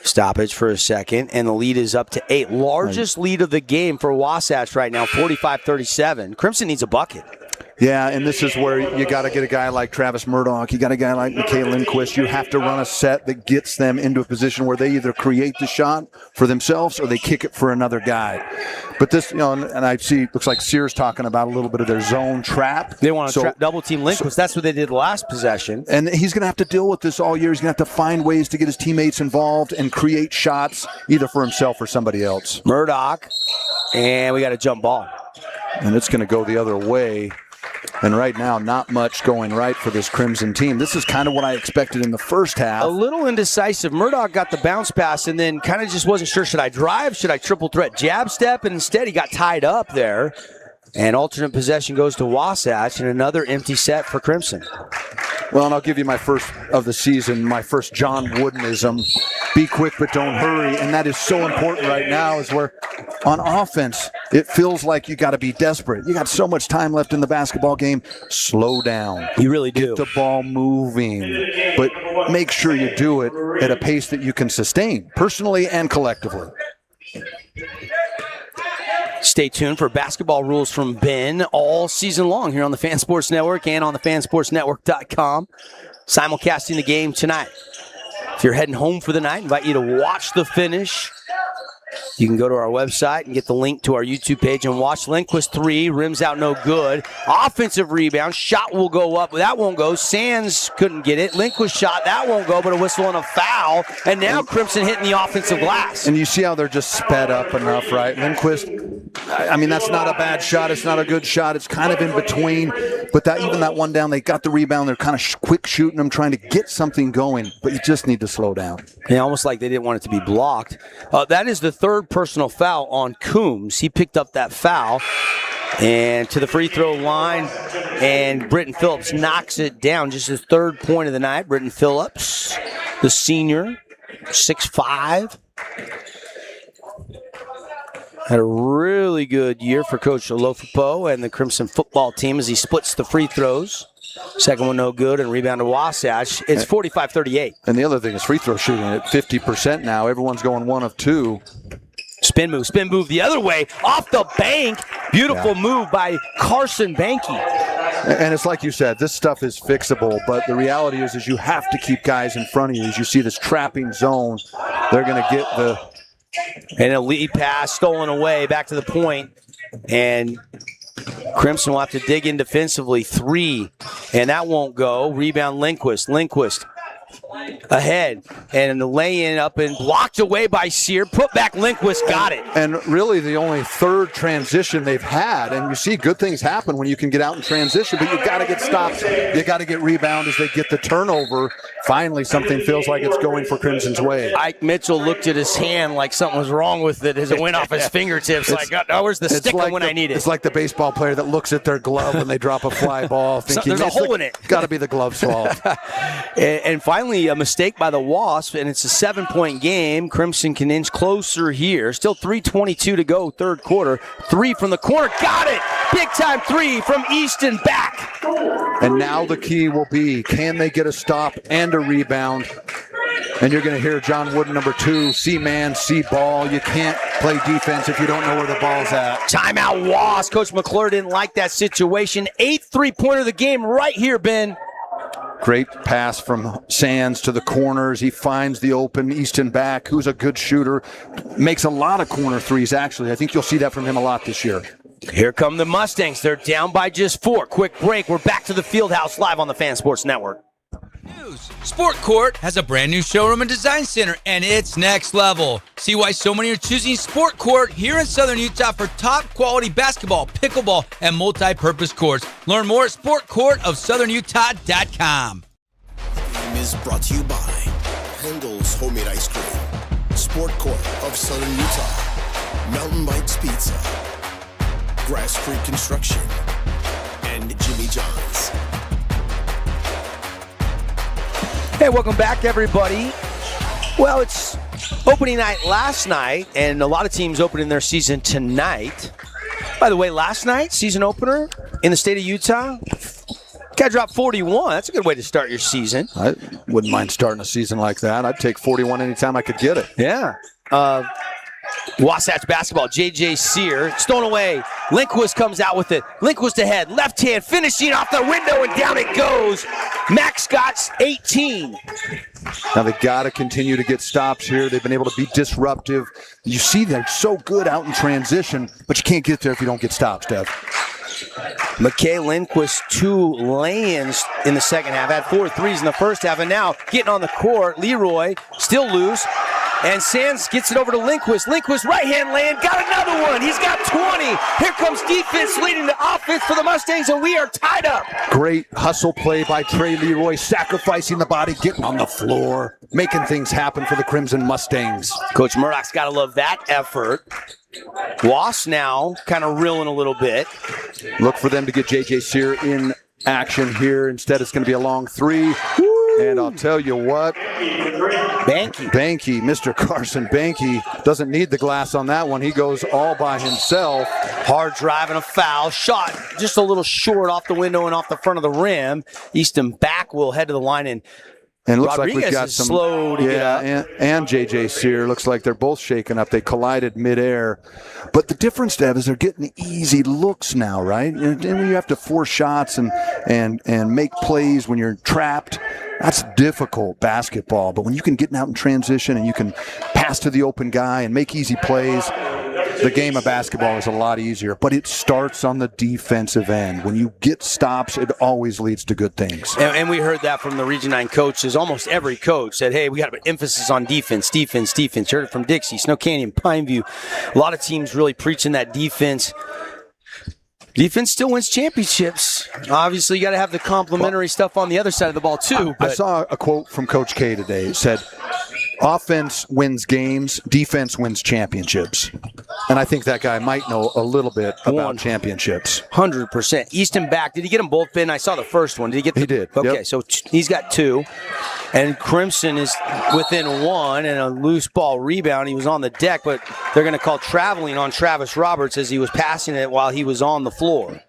Stoppage for a second, and the lead is up to 8. Largest lead of the game for Wasatch right now, 45-37. Crimson needs a bucket. Yeah, and this is where you got to get a guy like Travis Murdoch. You got a guy like Mikhail Lindquist. You have to run a set that gets them into a position where they either create the shot for themselves or they kick it for another guy. But this, and I see, looks like Sears talking about a little bit of their zone trap. They want to double team Lindquist. That's what they did last possession. And he's going to have to deal with this all year. He's going to have to find ways to get his teammates involved and create shots either for himself or somebody else. Murdoch, and we got a jump ball. And it's going to go the other way. And right now, not much going right for this Crimson team. This is kind of what I expected in the first half. A little indecisive. Murdoch got the bounce pass and then kind of just wasn't sure, should I drive? Should I triple threat jab step? And instead, he got tied up there. And alternate possession goes to Wasatch and another empty set for Crimson. Well, and I'll give you my first of the season, my first John Woodenism. Be quick, but don't hurry. And that is so important right now is where on offense, it feels like you got to be desperate. You got so much time left in the basketball game. Slow down. You really do. Get the ball moving, but make sure you do it at a pace that you can sustain, personally and collectively. Stay tuned for basketball rules from Ben all season long here on the Fan Sports Network and on the fansportsnetwork.com. Simulcasting the game tonight. If you're heading home for the night, I invite you to watch the finish. You can go to our website and get the link to our YouTube page and watch. Lindquist 3, rims out no good. Offensive rebound, shot will go up, but that won't go. Sands couldn't get it. Lindquist shot, that won't go, but a whistle and a foul. And now Crimson hitting the offensive glass. And you see how they're just sped up enough, right? Lindquist, I mean, that's not a bad shot. It's not a good shot. It's kind of in between. But even that one down, they got the rebound. They're kind of quick shooting them, trying to get something going. But you just need to slow down. Yeah, almost like they didn't want it to be blocked. That is the third personal foul on Coombs. He picked up that foul. And to the free throw line, and Britton Phillips knocks it down. Just his third point of the night. Britton Phillips, the senior, 6'5". Had a really good year for Coach Olofupo and the Crimson football team as he splits the free throws. Second one no good, and rebound to Wasatch. It's 45-38. And the other thing is free throw shooting at 50% now. Everyone's going 1 of 2. Spin move the other way, off the bank. Beautiful move by Carson Banky. And it's like you said, this stuff is fixable, but the reality is you have to keep guys in front of you. As you see this trapping zone, they're going to get the... And a lead pass stolen away, back to the point. And Crimson will have to dig in defensively. 3, and that won't go. Rebound Lindquist. Ahead, and the lay-in up and blocked away by Sear. Put back Lindquist, got it. And really the only third transition they've had, and you see good things happen when you can get out and transition, but you got to get stops. You got to get rebound as they get the turnover. Finally, something feels like it's going for Crimson's way. Ike Mitchell looked at his hand like something was wrong with it as it went off his fingertips. Where's the sticker like when I need it? It's like the baseball player that looks at their glove when they drop a fly ball. There's a hole in it. Got to be the glove's fault. And finally, a mistake by the Wasps, and it's a 7-point game. Crimson can inch closer here. Still 3:22 to go, third quarter. 3 from the corner. Got it! Big time 3 from Easton back. And now the key will be, can they get a stop and a rebound? And you're going to hear John Wooden, number 2, see man, see ball. You can't play defense if you don't know where the ball's at. Timeout Wasps. Coach McClure didn't like that situation. 8th three-pointer of the game right here, Ben. Great pass from Sands to the corners. He finds the open Easton back, who's a good shooter. Makes a lot of corner threes, actually. I think you'll see that from him a lot this year. Here come the Mustangs. They're down by just 4. Quick break. We're back to the Fieldhouse live on the Fan Sports Network. Sport Court has a brand new showroom and design center, and it's next level. See why so many are choosing Sport Court here in Southern Utah for top quality basketball, pickleball, and multi-purpose courts. Learn more at sportcourtofsouthernutah.com. Game is brought to you by Handel's Homemade Ice Cream, Sport Court of Southern Utah, Mountain Bikes Pizza, Grass Creek Construction, and Jimmy John's. Hey, welcome back, everybody. Well, it's opening night last night, and a lot of teams opening their season tonight. By the way, last night, season opener in the state of Utah, guy dropped 41. That's a good way to start your season. I wouldn't mind starting a season like that. I'd take 41 anytime I could get it. Yeah. Wasatch basketball, J.J. Sear, stolen away. Lindquist comes out with it. Lindquist ahead, left hand, finishing off the window, and down it goes. Max Scott's 18. Now they got to continue to get stops here. They've been able to be disruptive. You see they're so good out in transition, but you can't get there if you don't get stops, Dev. McKay Lindquist, 2 lay-ins in the second half. Had 4 threes in the first half, and now getting on the court. Leroy still loose. And Sands gets it over to Lindquist. Lindquist right-hand lay-in, got another one. He's got 20. Here comes defense leading to offense for the Mustangs, and we are tied up. Great hustle play by Trey Leroy, sacrificing the body, getting on the floor, making things happen for the Crimson Mustangs. Coach Murdoch's got to love that effort. Wasps now kind of reeling a little bit. Look for them to get J.J. Sear in action here. Instead, it's going to be a long 3. Woo! And I'll tell you what, Banky, Mr. Carson Banky doesn't need the glass on that one. He goes all by himself. Hard drive and a foul. Shot just a little short off the window and off the front of the rim. Easton back will head to the line, and looks Rodriguez like we've got is some slow to get up. and JJ Sear looks like they're both shaken up. They collided midair. But the difference, Dev, is they're getting easy looks now, right? And when you have to force shots and make plays when you're trapped, that's difficult basketball. But when you can get out in transition and you can pass to the open guy and make easy plays, the game of basketball is a lot easier. But it starts on the defensive end. When you get stops, it always leads to good things. And we heard that from the Region 9 coaches. Almost every coach said, hey, we got an emphasis on defense. Heard it from Dixie, Snow Canyon, Pineview. A lot of teams really preaching that defense. Defense still wins championships. Obviously, you got to have the complementary stuff on the other side of the ball, too. I saw a quote from Coach K today. It said, offense wins games, defense wins championships. And I think that guy might know a little bit about championships. 100%. Easton back. Did he get them both in? I saw the first one. Did he get He did. Okay, Yep. so he's got 2. And Crimson is within 1 and a loose ball rebound. He was on the deck, but they're going to call traveling on Travis Roberts as he was passing it while he was on the floor.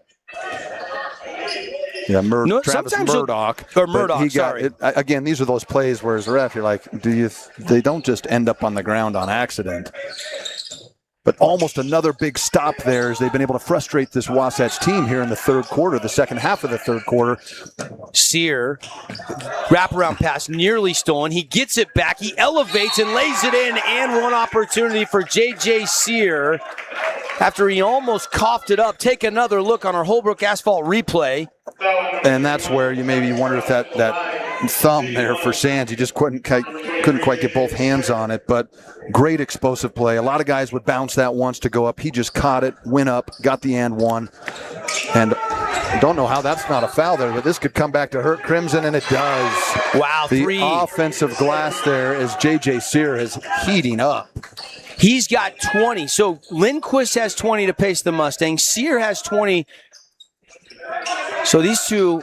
Yeah, Travis Murdoch. Or Murdoch, sorry. Again, these are those plays where as a ref, you're like, they don't just end up on the ground on accident. But almost another big stop there as they've been able to frustrate this Wasatch team here in the third quarter, the second half of the third quarter. Sear, wraparound pass nearly stolen. He gets it back. He elevates and lays it in, and one opportunity for J.J. Sear. After he almost coughed it up, take another look on our Holbrook Asphalt replay. And that's where you maybe wonder if that thumb there for Sands, he just couldn't quite get both hands on it, but great explosive play. A lot of guys would bounce that once to go up. He just caught it, went up, got the and one. And I don't know how that's not a foul there, but this could come back to hurt Crimson, and it does. Wow, the offensive glass there as J.J. Sear is heating up. He's got 20. So Lindquist has 20 to pace the Mustangs. Sear has 20. So these two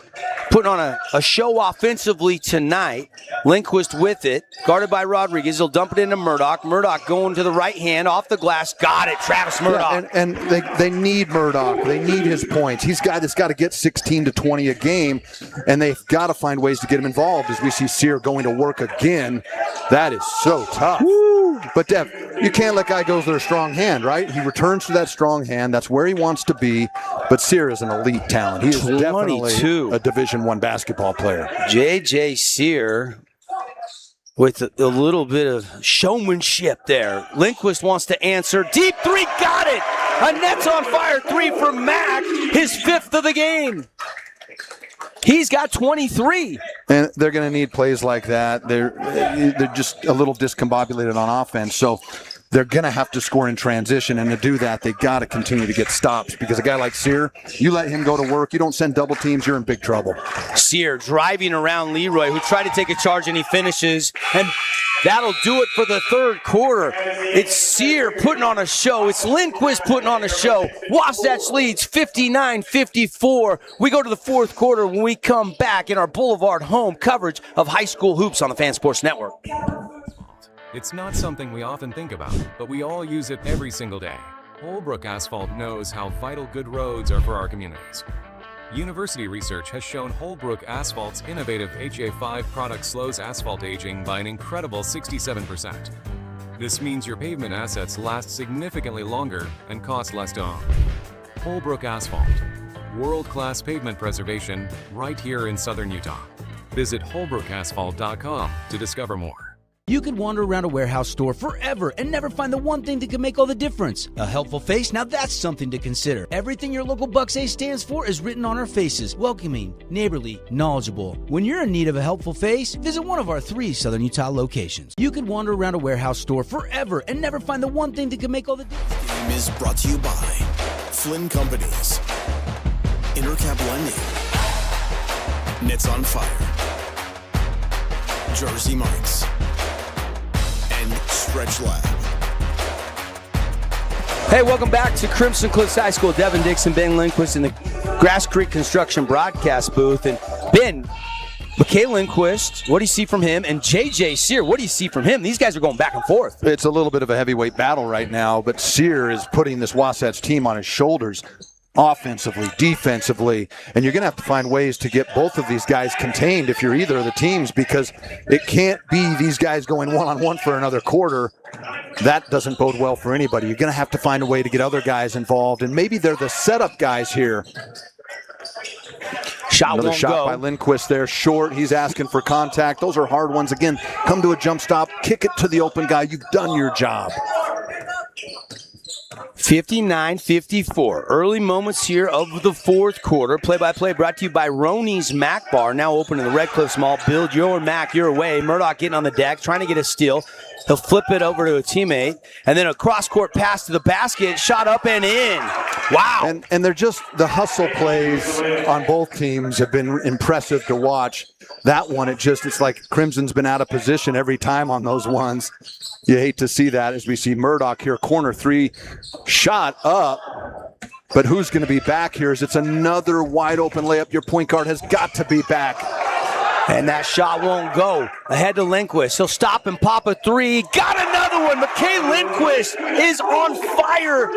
putting on a show offensively tonight. Lindquist with it, guarded by Rodriguez. He'll dump it into Murdoch. Murdoch going to the right hand, off the glass. Got it, Travis Murdoch. Yeah, and they need Murdoch. They need his points. He's got to get 16 to 20 a game, and they've got to find ways to get him involved as we see Sear going to work again. That is so tough. Woo. But, Dev, you can't let guy go to their strong hand, right? He returns to that strong hand. That's where he wants to be. But Sear is an elite talent. He is definitely a Division I basketball player. J.J. Sear with a little bit of showmanship there. Lindquist wants to answer. Deep three, got it! A Nets on fire three from Mack, his 5th of the game. He's got 23. And they're going to need plays like that. They're just a little discombobulated on offense. So they're going to have to score in transition. And to do that, they got to continue to get stops. Because a guy like Sear, you let him go to work, you don't send double teams, you're in big trouble. Sear driving around Leroy, who tried to take a charge, and he finishes. And that'll do it for the third quarter. It's Sear putting on a show. It's Lindquist putting on a show. Wasatch leads 59-54. We go to the fourth quarter when we come back in our Boulevard home coverage of high school hoops on the Fan Sports Network. It's not something we often think about, but we all use it every single day. Holbrook Asphalt knows how vital good roads are for our communities. University research has shown Holbrook Asphalt's innovative HA5 product slows asphalt aging by an incredible 67%. This means your pavement assets last significantly longer and cost less to own. Holbrook Asphalt, world-class pavement preservation right here in southern Utah. Visit holbrookasphalt.com to discover more. You could wander around a warehouse store forever and never find the one thing that could make all the difference. A helpful face? Now that's something to consider. Everything your local Bucks Ace stands for is written on our faces. Welcoming, neighborly, knowledgeable. When you're in need of a helpful face, visit one of our 3 Southern Utah locations. You could wander around a warehouse store forever and never find the one thing that could make all the difference. This game is brought to you by Flynn Companies, Intercap Lending, Nets on Fire, Jersey Mike's, and Stretch Lab. Hey, welcome back to Crimson Cliffs High School. Devin Dixon, Ben Lindquist in the Grass Creek Construction broadcast booth. And Ben, McKay Lindquist, what do you see from him? And J.J. Sear, what do you see from him? These guys are going back and forth. It's a little bit of a heavyweight battle right now, but Sear is putting this Wasatch team on his shoulders offensively, defensively, and you're going to have to find ways to get both of these guys contained if you're either of the teams, because it can't be these guys going one-on-one for another quarter. That doesn't bode well for anybody. You're going to have to find a way to get other guys involved, and maybe they're the setup guys here. Another shot by Lindquist there, short. He's asking for contact. Those are hard ones. Again, come to a jump stop, kick it to the open guy. You've done your job. 59-54. Early moments here of the fourth quarter. Play-by-play brought to you by Roney's Mac Bar, now open in the Red Cliff Mall. Build your Mac your way. Murdoch getting on the deck, trying to get a steal. He'll flip it over to a teammate, and then a cross-court pass to the basket, shot up and in. Wow. And they're just, the hustle plays on both teams have been impressive to watch. That one, it's like Crimson's been out of position every time on those ones. You hate to see that as we see Murdoch here, corner three, shot up. But who's going to be back here? As it's another wide open layup. Your point guard has got to be back. And that shot won't go. Ahead to Lindquist. He'll stop and pop a three. Got another one. McKay Lindquist is on fire.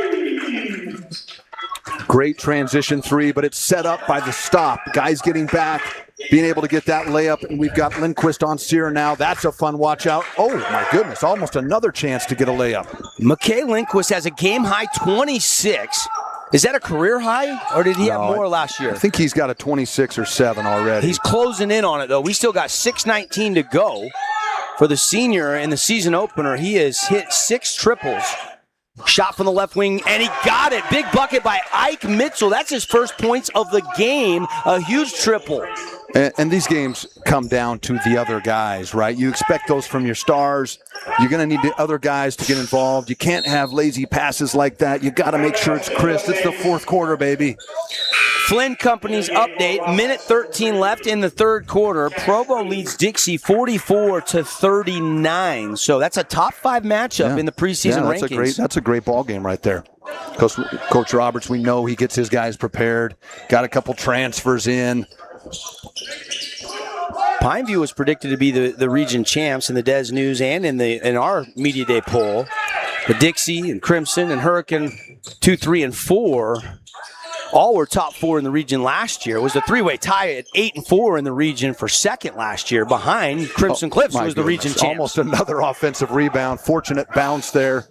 Great transition three, but it's set up by the stop. Guys getting back, being able to get that layup, and we've got Lindquist on Sear now. That's a fun watch out. Oh, my goodness, almost another chance to get a layup. McKay Lindquist has a game-high 26. Is that a career high, or did he have more last year? I think he's got a 26 or 7 already. He's closing in on it, though. We still got 6:19 to go for the senior in the season opener. He has hit 6 triples. Shot from the left wing, and he got it. Big bucket by Ike Mitchell. That's his first points of the game. A huge triple. And these games come down to the other guys, right? You expect those from your stars. You're going to need the other guys to get involved. You can't have lazy passes like that. You got to make sure it's crisp. It's the fourth quarter, baby. Flynn Company's update, minute 13 left in the third quarter. Provo leads Dixie 44-39. So that's a top 5 matchup in the preseason rankings. That's a great ball game right there. Coach Roberts, we know he gets his guys prepared. Got a couple transfers in. Pineview was predicted to be the region champs in the Des News and in our Media Day poll. The Dixie and Crimson and Hurricane 2, 3, and 4 all were top 4 in the region last year. It was a 3-way tie at 8 and 4 in the region for second last year. Behind Crimson Cliffs was the region champs. Almost another offensive rebound. Fortunate bounce there.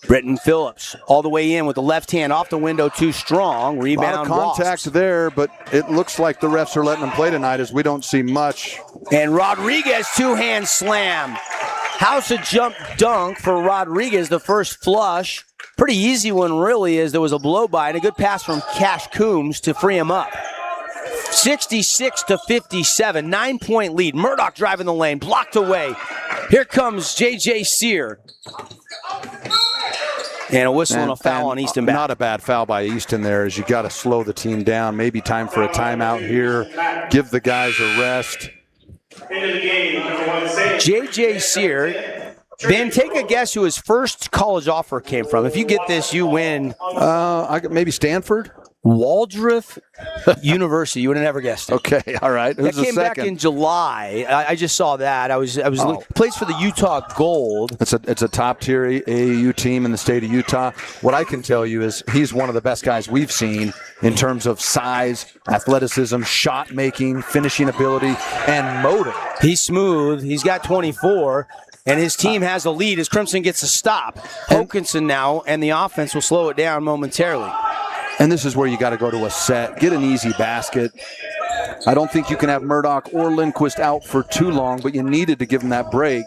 Britton Phillips all the way in with the left hand off the window, too strong. Rebound. A lot of contact there, but it looks like the refs are letting them play tonight as we don't see much. And Rodriguez, 2-hand slam. House of jump dunk for Rodriguez, the first flush. Pretty easy one, really, as there was a blow-by and a good pass from Cash Coombs to free him up. 66-57, 9-point lead. Murdoch driving the lane, blocked away. Here comes J.J. Sear. And a whistle and a foul on Easton back. Not a bad foul by Easton there, as you got to slow the team down. Maybe time for a timeout here. Give the guys a rest. J.J. Sear. Ben, take a guess who his first college offer came from. If you get this, you win. Maybe Stanford? Waldorf University. You would have never guessed it. Okay, all right. That came back in July. I just saw that. I was plays for the Utah Gold. It's a top tier AAU team in the state of Utah. What I can tell you is he's one of the best guys we've seen in terms of size, athleticism, shot making, finishing ability, and motor. He's smooth. He's got 24. And his team has a lead as Crimson gets a stop. Hokinson now, and the offense will slow it down momentarily. And this is where you got to go to a set, get an easy basket. I don't think you can have Murdoch or Lindquist out for too long, but you needed to give them that break.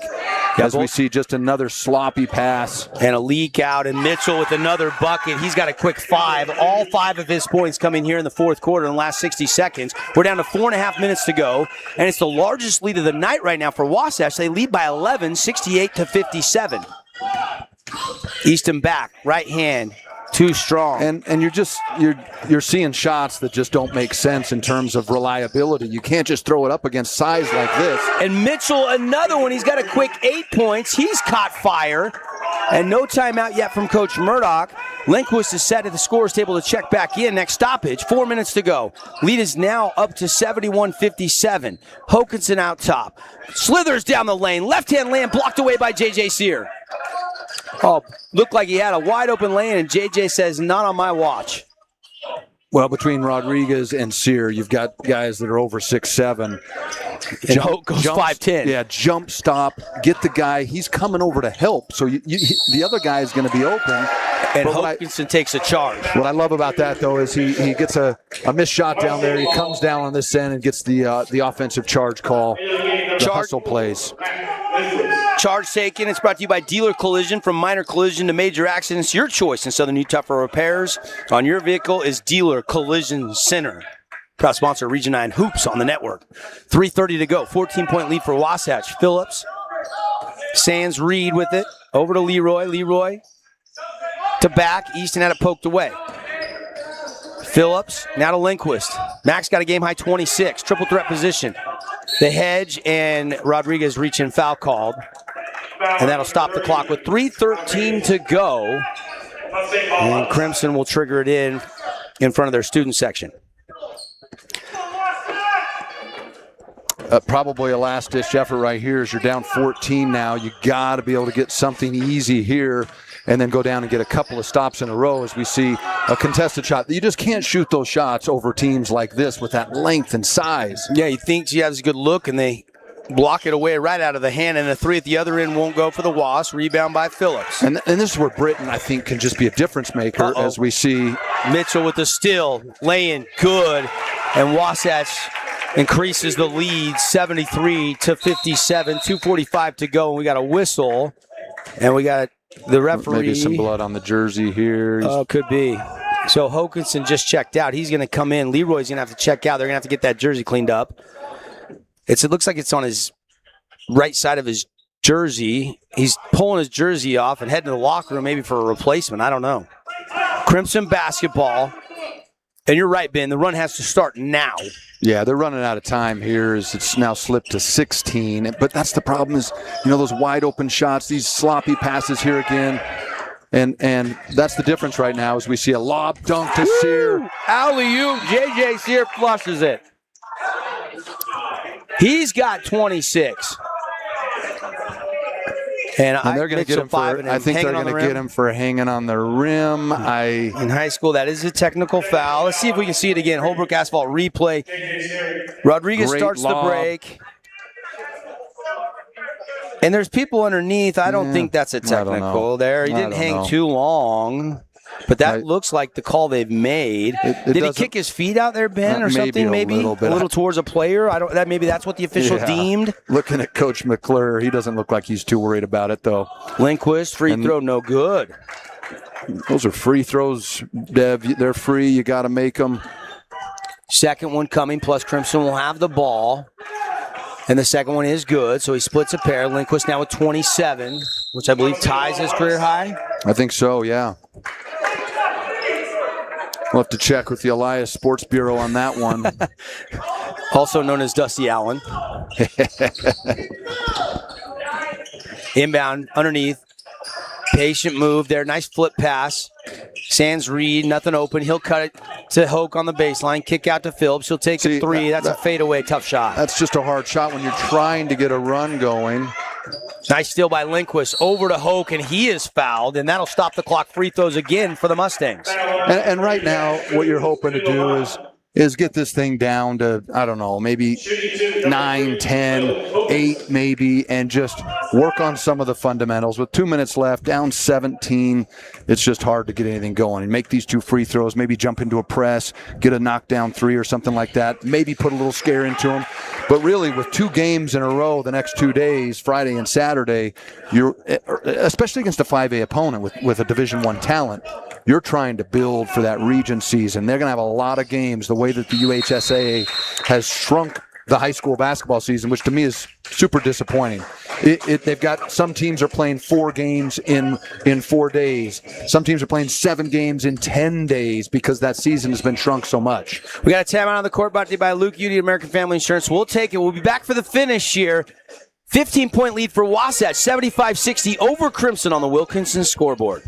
As we see just another sloppy pass. And a leak out, and Mitchell with another bucket. He's got a quick 5. All 5 of his points coming here in the fourth quarter in the last 60 seconds. We're down to 4.5 minutes to go, and it's the largest lead of the night right now for Wasatch. They lead by 11, 68-57. Easton back, right hand. Too strong. And you're seeing shots that just don't make sense in terms of reliability. You can't just throw it up against size like this. And Mitchell, another one. He's got a quick 8 points. He's caught fire. And no timeout yet from Coach Murdoch. Lindquist is set at the scorer's table to check back in. Next stoppage, 4 minutes to go. Lead is now up to 71-57. Hokanson out top. Slithers down the lane. Left-hand lane blocked away by J.J. Sear. Oh, looked like he had a wide open lane, and J.J. says, not on my watch. Well, between Rodriguez and Sear, you've got guys that are over 6'7". And Hoke goes 5'10". Yeah, jump, stop, get the guy. He's coming over to help. So the other guy is going to be open. And Hokanson takes a charge. What I love about that, though, is he gets a missed shot down there. He comes down on this end and gets the offensive charge call. The hustle plays. Charge taken. It's brought to you by Dealer Collision. From minor collision to major accidents, your choice in Southern Utah for repairs on your vehicle is Dealer Collision Center. Proud sponsor, Region 9 Hoops on the network. 3:30 to go. 14-point lead for Wasatch. Phillips. Sands Reed with it. Over to Leroy. Leroy to back. Easton had it poked away. Phillips now to Lindquist. Max got a game high 26. Triple threat position. The hedge and Rodriguez reaching foul called. And that'll stop the clock with 3:13 to go. And Crimson will trigger it in front of their student section. Probably a last-ditch effort right here as you're down 14 now. You got to be able to get something easy here and then go down and get a couple of stops in a row as we see a contested shot. You just can't shoot those shots over teams like this with that length and size. Yeah, he thinks he has a good look, and they block it away right out of the hand, and a three at the other end won't go for the Wasps. Rebound by Phillips. And this is where Britton, I think, can just be a difference maker as we see. Mitchell with the steal, laying good, and Wasatch increases the lead 73-57, 2:45 to go, and we got a whistle, and we got the referee. Maybe some blood on the jersey here. Oh, could be. So Hokanson just checked out. He's going to come in. Leroy's going to have to check out. They're going to have to get that jersey cleaned up. It looks like it's on his right side of his jersey. He's pulling his jersey off and heading to the locker room maybe for a replacement. I don't know. Crimson basketball. And you're right, Ben. The run has to start now. Yeah, they're running out of time here as it's now slipped to 16. But that's the problem is, those wide open shots, these sloppy passes here again. And that's the difference right now as we see a lob dunk to Sear. Alley-oop. J.J. Sear flushes it. He's got 26. And they're going to get him for, I think they're going to get him for hanging on the rim. In high school, that is a technical foul. Let's see if we can see it again. Holbrook Asphalt replay. Rodriguez starts the break. And there's people underneath. I don't think that's a technical there. He didn't hang too long. But that looks like the call they've made. Did he kick his feet out there, Ben, or something? Maybe a little towards a player. Maybe that's what the official deemed. Looking at Coach McClure, he doesn't look like he's too worried about it, though. Lindquist, free throw, no good. Those are free throws, Dev. They're free. You got to make them. Second one coming, plus Crimson will have the ball. And the second one is good, so he splits a pair. Lindquist now with 27, which I believe ties his career high. I think so, yeah. We'll have to check with the Elias Sports Bureau on that one. Also known as Dusty Allen. Inbound, underneath. Patient move there. Nice flip pass. Sands Reed, nothing open. He'll cut it to Hoke on the baseline. Kick out to Phillips. He'll take a three. That's a fadeaway, tough shot. That's just a hard shot when you're trying to get a run going. Nice steal by Lindquist. Over to Hoke, and he is fouled, and that'll stop the clock. Free throws again for the Mustangs. And right now, what you're hoping to do is get this thing down to, I don't know, maybe 9, 10, 8 maybe, and just work on some of the fundamentals. With 2 minutes left, down 17, it's just hard to get anything going. And make these two free throws, maybe jump into a press, get a knockdown three or something like that, maybe put a little scare into them. But really, with 2 games in a row the next 2 days, Friday and Saturday, you're, especially against a 5A opponent with a Division I talent, you're trying to build for that region season. They're going to have a lot of games the way that the UHSAA has shrunk the high school basketball season, which to me is super disappointing. They've got some teams are playing 4 games in 4 days. Some teams are playing 7 games in 10 days because that season has been shrunk so much. We got a timeout on the court brought to you by Luke Udy, American Family Insurance. We'll take it. We'll be back for the finish here. 15-point lead for Wasatch, 75-60 over Crimson on the Wilkinson scoreboard.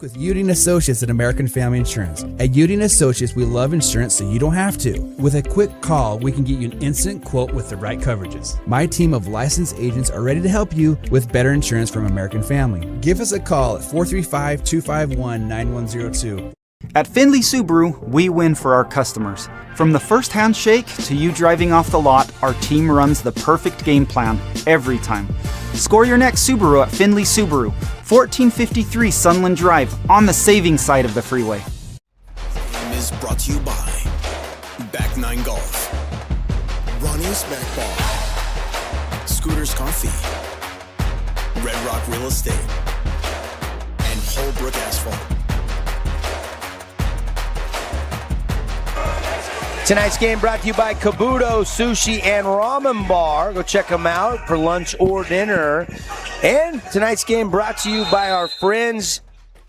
with Udine Associates at American Family Insurance. At Udine Associates, we love insurance so you don't have to. With a quick call, we can get you an instant quote with the right coverages. My team of licensed agents are ready to help you with better insurance from American Family. Give us a call at 435-251-9102. At Findlay Subaru, we win for our customers. From the first handshake to you driving off the lot, our team runs the perfect game plan every time. Score your next Subaru at Findlay Subaru, 1453 Sunland Drive, on the saving side of the freeway. Is brought to you by Back 9 Golf, Ronnie's Back Bar, Scooters Coffee, Red Rock Real Estate, and Holbrook Asphalt. Tonight's game brought to you by Kabuto Sushi and Ramen Bar. Go check them out for lunch or dinner. And tonight's game brought to you by our friends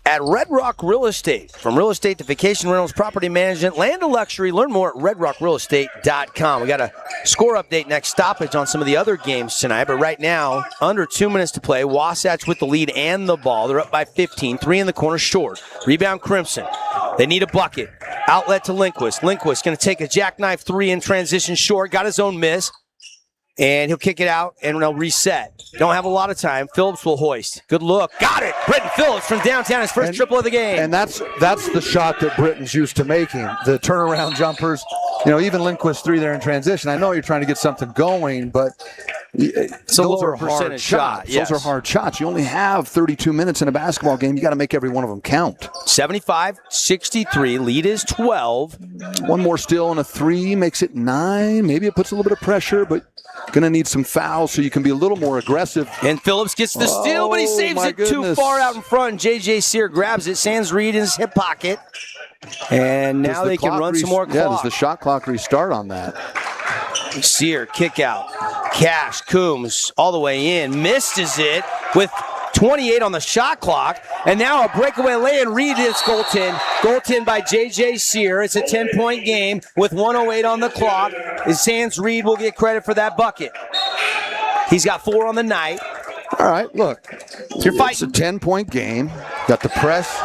at Red Rock Real Estate. From real estate to vacation rentals, property management, land to luxury. Learn more at redrockrealestate.com. We got a score update next stoppage on some of the other games tonight. But right now, under 2 minutes to play. Wasatch with the lead and the ball. They're up by 15. 3 in the corner short. Rebound Crimson. They need a bucket. Outlet to Lindquist. Lindquist going to take a jackknife 3 in transition short. Got his own miss. And he'll kick it out, and they'll reset. Don't have a lot of time. Phillips will hoist. Good look. Got it! Britton Phillips from downtown, his first triple of the game. And that's the shot that Britton's used to making. The turnaround jumpers. Even Lindquist 3 there in transition. I know you're trying to get something going, but it's those are hard shots. Yes. Those are hard shots. You only have 32 minutes in a basketball game. You got to make every one of them count. 75-63. Lead is 12. One more steal and a 3 makes it 9. Maybe it puts a little bit of pressure, but going to need some fouls so you can be a little more aggressive. And Phillips gets the steal, but he saves it too far out in front. J.J. Sear grabs it. Sands Reed in his hip pocket. And now they can run some more clock. Yeah, does the shot clock restart on that? Sear, kick out. Cash, Coombs, all the way in. Misses it with 28 on the shot clock. And now a breakaway lay and Reed is goaltend. Goaltend by J.J. Sear. It's a 10-point game with 1:08 on the clock. And Sands Reed will get credit for that bucket. He's got 4 on the night. All right, look. You're fighting. It's a 10-point game. Got the press.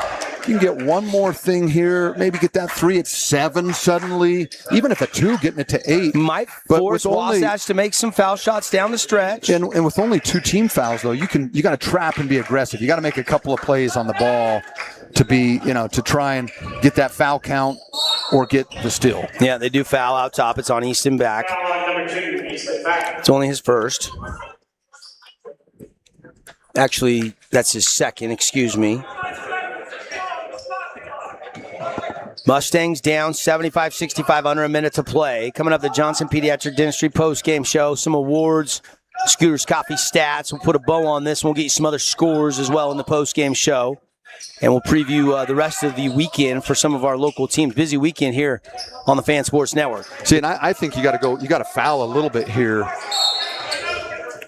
You can get one more thing here. Maybe get that 3 at 7 suddenly. Even if a 2, getting it to 8. Might force Wasatch to make some foul shots down the stretch. And with only 2 team fouls, though, you got to trap and be aggressive. You got to make a couple of plays on the ball to be, to try and get that foul count or get the steal. Yeah, they do foul out top. It's on Easton back. It's only his first. Actually, that's his second, excuse me. Mustangs down 75-65, under a minute to play. Coming up, the Johnson Pediatric Dentistry post-game show. Some awards, Scooters Coffee stats. We'll put a bow on this. We'll get you some other scores as well in the post-game show. And we'll preview the rest of the weekend for some of our local teams. Busy weekend here on the Fan Sports Network. See, and I think you got to foul a little bit here.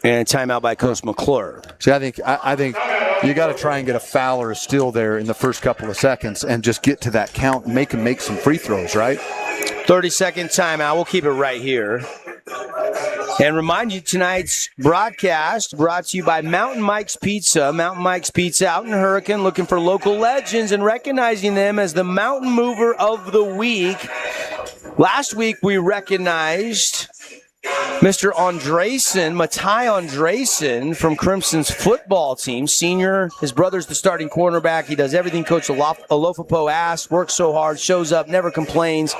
And timeout by Coach McClure. See, I think you got to try and get a foul or a steal there in the first couple of seconds and just get to that count and make some free throws, right? 30-second timeout. We'll keep it right here. And remind you, tonight's broadcast brought to you by Mountain Mike's Pizza. Mountain Mike's Pizza out in Hurricane, looking for local legends and recognizing them as the Mountain Mover of the Week. Last week, we recognized Mr. Andresen, Matai Andresen from Crimson's football team, senior. His brother's the starting cornerback. He does everything Coach Olofopo asks, works so hard, shows up, never complains.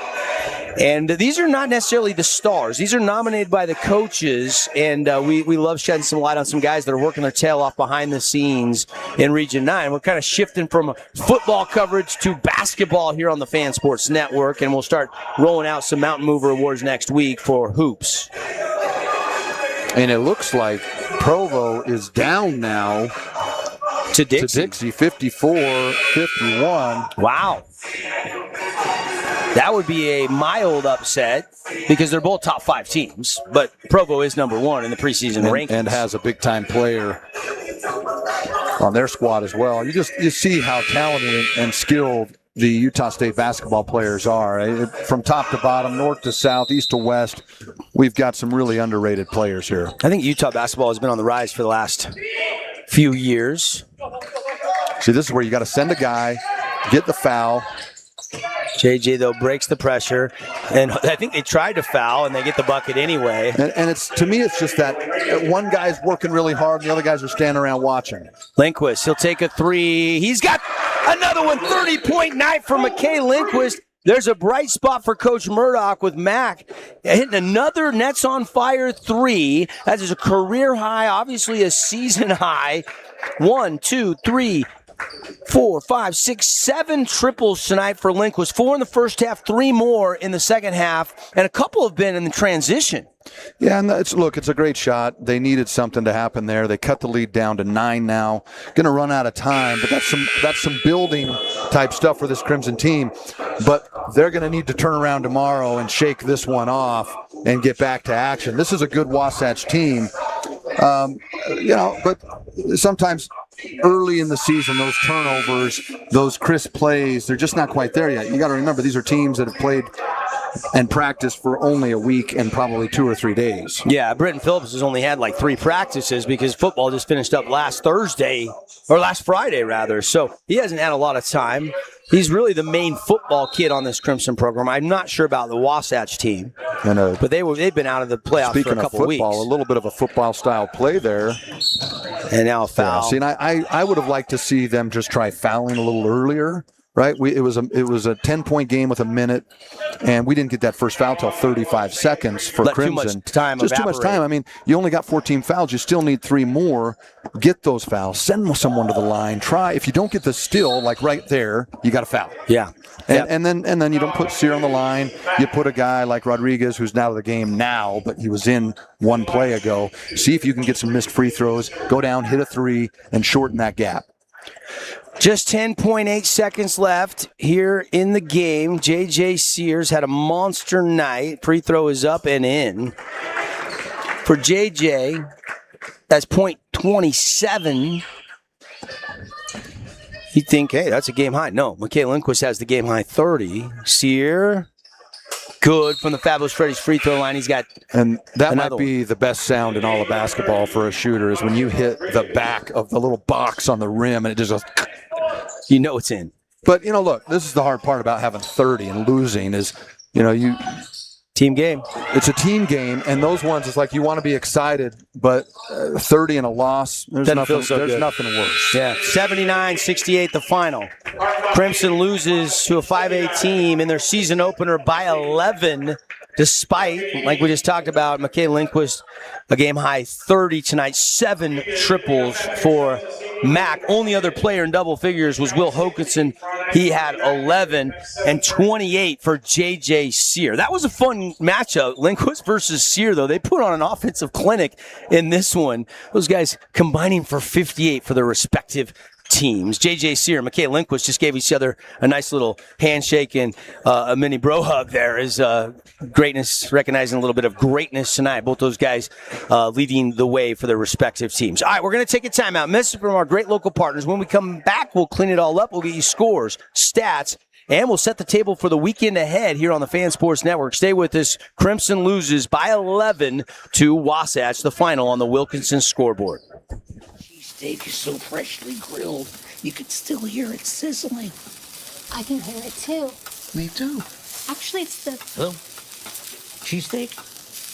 And these are not necessarily the stars. These are nominated by the coaches, and we love shedding some light on some guys that are working their tail off behind the scenes in Region 9. We're kind of shifting from football coverage to basketball here on the Fan Sports Network, and we'll start rolling out some Mountain Mover Awards next week for hoops. And it looks like Provo is down now to Dixie, 54-51. Wow. That would be a mild upset because they're both top 5 teams, but Provo is number 1 in the preseason rankings. And has a big-time player on their squad as well. You see how talented and skilled the Utah State basketball players are. From top to bottom, north to south, east to west, we've got some really underrated players here. I think Utah basketball has been on the rise for the last few years. See, this is where you got to send a guy, get the foul. JJ, though, breaks the pressure, and I think they tried to foul, and they get the bucket anyway. And it's, to me, it's just that one guy's working really hard, and the other guys are standing around watching. Lindquist, he'll take a three. He's got another one, 30-point night for McKay Lindquist. There's a bright spot for Coach Murdoch with Mac hitting another Nets on Fire three. That is a career high, obviously a season high. 1, 2, 3, 4, 5, 6, 7 triples tonight for Lindquist. 4 in the first half, 3 more in the second half, and a couple have been in the transition. Yeah, and it's a great shot. They needed something to happen there. They cut the lead down to 9 now. Going to run out of time, but that's some building type stuff for this Crimson team. But they're going to need to turn around tomorrow and shake this one off and get back to action. This is a good Wasatch team. But sometimes early in the season, those turnovers, those crisp plays, they're just not quite there yet. You got to remember, these are teams that have played and practiced for only a week and probably 2 or 3 days. Yeah, Britton Phillips has only had like 3 practices because football just finished up last Friday rather. So he hasn't had a lot of time. He's really the main football kid on this Crimson program. I'm not sure about the Wasatch team, but they've been out of the playoffs for a couple weeks. A little bit of a football-style play there. And now a foul. Yeah, see, and I would have liked to see them just try fouling a little earlier. Right, it was a 10-point game with a minute, and we didn't get that first foul till 35 seconds for Crimson. Too much time. I mean, you only got 14 fouls. You still need 3 more. Get those fouls. Send someone to the line. Try. If you don't get the steal, like right there, you got a foul. Yeah. And then you don't put Sear on the line. You put a guy like Rodriguez, who's out of the game now, but he was in one play ago. See if you can get some missed free throws. Go down, hit a 3, and shorten that gap. Just 10.8 seconds left here in the game. J.J. Sears had a monster night. Free throw is up and in. For J.J., that's .27. You think, hey, that's a game high. No, McKay Lindquist has the game high 30. Sear, good from the Fabulous Freddy's free throw line. He's got and that might be the best sound in all of basketball for a shooter is when you hit the back of the little box on the rim and it just goes. You know it's in. But, look, this is the hard part about having 30 and losing is, you team game. It's a team game, and those ones, it's like you want to be excited, but 30 and a loss, there's nothing worse. Yeah, 79-68 the final. Crimson loses to a 5A team in their season opener by 11, despite, like we just talked about, McKay Lindquist, a game-high 30 tonight, 7 triples for Mac. Only other player in double figures was Will Hokinson. He had 11 and 28 for J.J. Sear. That was a fun matchup. Lindquist versus Sear, though. They put on an offensive clinic in this one. Those guys combining for 58 for their respective teams. J.J. Sear and McKay Lindquist just gave each other a nice little handshake and a mini bro hug there as greatness, recognizing a little bit of greatness tonight. Both those guys leading the way for their respective teams. All right, we're going to take a timeout. Message from our great local partners. When we come back, we'll clean it all up. We'll get you scores, stats, and we'll set the table for the weekend ahead here on the Fan Sports Network. Stay with us. Crimson loses by 11 to Wasatch, the final on the Wilkinson scoreboard. Steak is so freshly grilled, you could still hear it sizzling. I can hear it too. Me too. Actually, it's the Hello? Cheesesteak?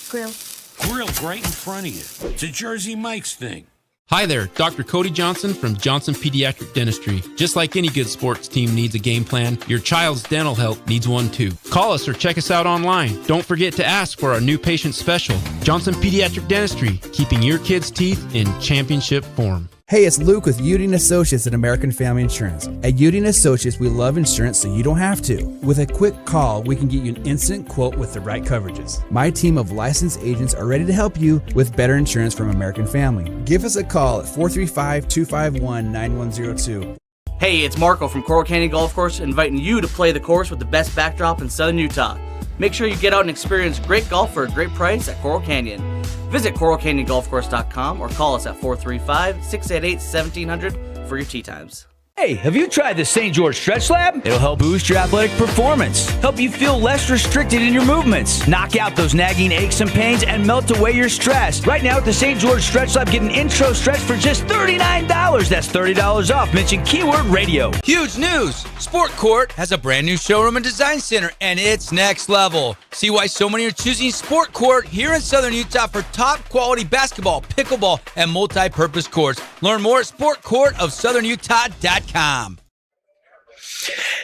grill. Grilled right in front of you. It's a Jersey Mike's thing. Hi there, Dr. Cody Johnson from Johnson Pediatric Dentistry. Just like any good sports team needs a game plan, your child's dental health needs one too. Call us or check us out online. Don't forget to ask for our new patient special. Johnson Pediatric Dentistry, keeping your kids' teeth in championship form. Hey, it's Luke with Udine Associates at American Family Insurance. At Udine Associates, we love insurance so you don't have to. With a quick call, we can get you an instant quote with the right coverages. My team of licensed agents are ready to help you with better insurance from American Family. Give us a call at 435-251-9102. Hey, it's Marco from Coral Canyon Golf Course inviting you to play the course with the best backdrop in southern Utah. Make sure you get out and experience great golf for a great price at Coral Canyon. Visit CoralCanyonGolfCourse.com or call us at 435-688-1700 for your tee times. Hey, have you tried the St. George Stretch Lab? It'll help boost your athletic performance, help you feel less restricted in your movements, knock out those nagging aches and pains, and melt away your stress. Right now at the St. George Stretch Lab, get an intro stretch for just $39. That's $30 off. Mention keyword radio. Huge news! Sport Court has a brand new showroom and design center, and it's next level. See why so many are choosing Sport Court here in Southern Utah for top quality basketball, pickleball, and multi-purpose courts. Learn more at sportcourtofsouthernutah.com.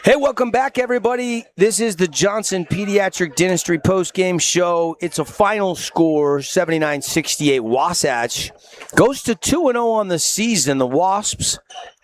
Hey, welcome back, everybody. This is the Johnson Pediatric Dentistry postgame show. It's a final score, 79-68. Wasatch goes to 2-0 on the season. The Wasps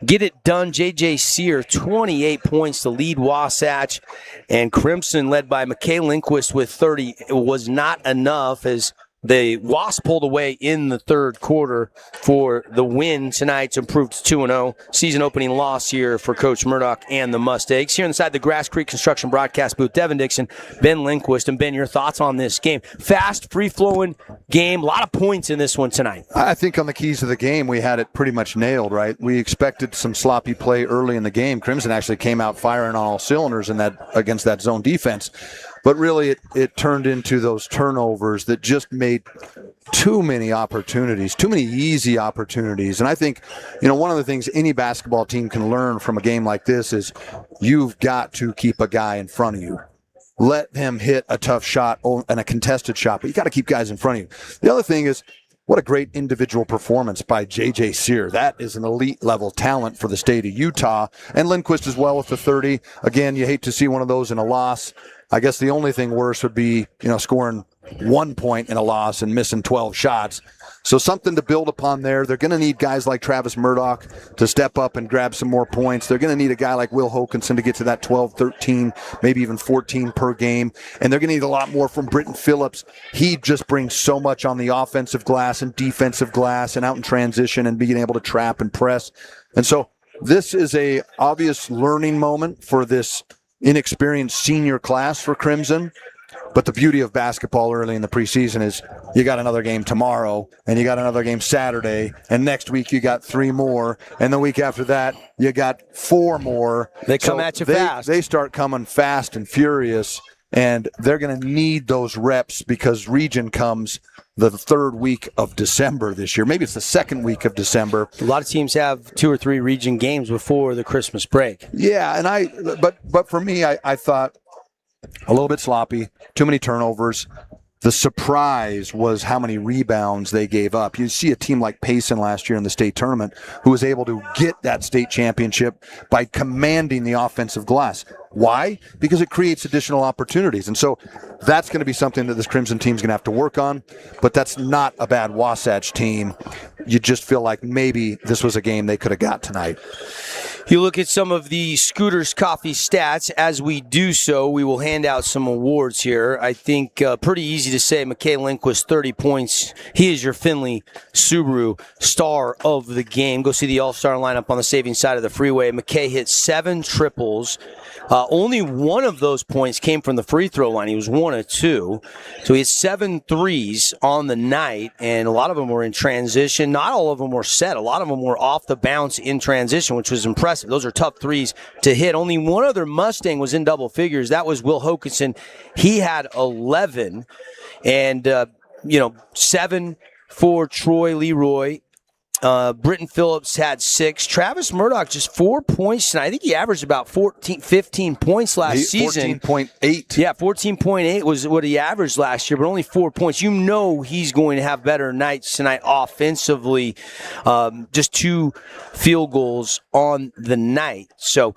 get it done. J.J. Sear, 28 points to lead Wasatch. And Crimson, led by McKay Lindquist with 30. It was not enough as the Wasps pulled away in the third quarter for the win tonight to improve to 2-0. Season opening loss here for Coach Murdoch and the Mustangs. Here inside the Grass Creek Construction broadcast booth, Devin Dixon, Ben Lindquist. And Ben, your thoughts on this game? Fast, free-flowing game. A lot of points in this one tonight. I think on the keys of the game, we had it pretty much nailed, right? We expected some sloppy play early in the game. Crimson actually came out firing on all cylinders in that against that zone defense. But really, it turned into those turnovers that just made too many opportunities, too many easy opportunities. And I think, one of the things any basketball team can learn from a game like this is you've got to keep a guy in front of you. Let him hit a tough shot and a contested shot, but you got to keep guys in front of you. The other thing is, what a great individual performance by J.J. Sear. That is an elite-level talent for the state of Utah. And Lindquist as well with the 30. Again, you hate to see one of those in a loss. I guess the only thing worse would be, scoring 1 point in a loss and missing 12 shots. So something to build upon there. They're going to need guys like Travis Murdoch to step up and grab some more points. They're going to need a guy like Will Hokinson to get to that 12, 13, maybe even 14 per game. And they're going to need a lot more from Britton Phillips. He just brings so much on the offensive glass and defensive glass and out in transition and being able to trap and press. And so this is a obvious learning moment for this inexperienced senior class for Crimson. But the beauty of basketball early in the preseason is you got another game tomorrow, and you got another game Saturday, and next week you got 3 more, and the week after that you got 4 more. They come at you fast. They start coming fast and furious, and they're going to need those reps because region comes the third week of December this year. Maybe it's the second week of December. A lot of teams have 2 or 3 region games before the Christmas break. Yeah, and but for me, I thought a little bit sloppy, too many turnovers. The surprise was how many rebounds they gave up. You see a team like Payson last year in the state tournament who was able to get that state championship by commanding the offensive glass. Why? Because it creates additional opportunities. And so that's going to be something that this Crimson team is going to have to work on. But that's not a bad Wasatch team. You just feel like maybe this was a game they could have got tonight. You look at some of the Scooters Coffee stats. As we do so, we will hand out some awards here. I think pretty easy to say McKay Lindquist, 30 points. He is your Findlay Subaru star of the game. Go see the all-star lineup on the Savings side of the freeway. McKay hit 7 triples. Only one of those points came from the free throw line. He was 1 of 2. So he had 7 threes on the night, and a lot of them were in transition. Not all of them were set. A lot of them were off the bounce in transition, which was impressive. Those are tough threes to hit. Only one other Mustang was in double figures. That was Will Hokinson. He had 11. And, 7 for Troy Leroy. Britton Phillips had 6. Travis Murdoch just 4 points tonight. I think he averaged about 15 points last season. 14.8. Yeah, 14.8 was what he averaged last year, but only 4 points. You know he's going to have better nights tonight offensively. Just 2 field goals on the night. So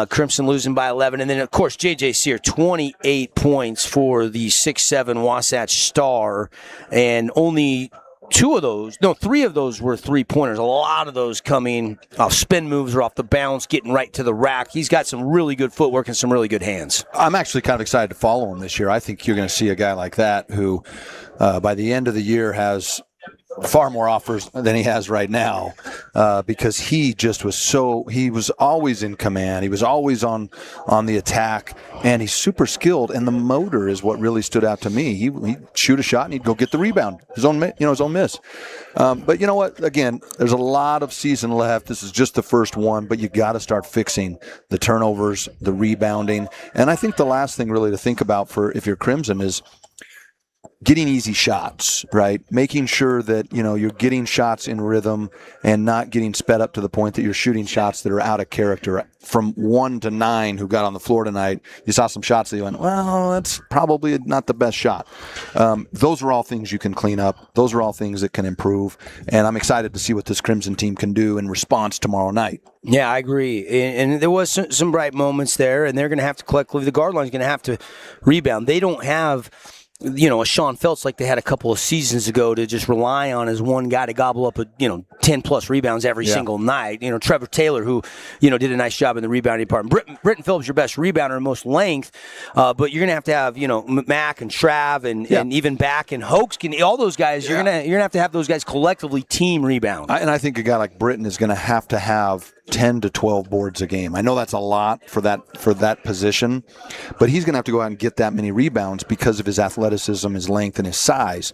Crimson losing by 11. And then, of course, J.J. Sear, 28 points for the 6'7 Wasatch star. And only 3 of those were 3-pointers. A lot of those coming off spin moves or off the bounce, getting right to the rack. He's got some really good footwork and some really good hands. I'm actually kind of excited to follow him this year. I think you're going to see a guy like that who, by the end of the year, has far more offers than he has right now, because he was always in command. He was always on the attack, and he's super skilled. And the motor is what really stood out to me. He'd shoot a shot and he'd go get the rebound, his own miss. But you know what? Again, there's a lot of season left. This is just the first one, but you got to start fixing the turnovers, the rebounding, and I think the last thing really to think about for if you're Crimson is getting easy shots, right? Making sure that, you're getting shots in rhythm and not getting sped up to the point that you're shooting shots that are out of character. From 1 to 9 who got on the floor tonight, you saw some shots that you went, well, that's probably not the best shot. Those are all things you can clean up. Those are all things that can improve. And I'm excited to see what this Crimson team can do in response tomorrow night. Yeah, I agree. And there was some bright moments there, and they're going to have to collectively, the guard line is going to have to rebound. They don't have a Sean Feltz like they had a couple of seasons ago to just rely on as one guy to gobble up 10-plus rebounds every single night. Trevor Taylor, who, did a nice job in the rebounding department. Britton Phillips, your best rebounder in most length, but you're going to have, Mack and Trav and even Back and Hoax, all those guys, you're going to have those guys collectively team rebound. And I think a guy like Britton is going to have 10 to 12 boards a game. I know that's a lot for that position, but he's going to have to go out and get that many rebounds because of his athleticism, his length, and his size.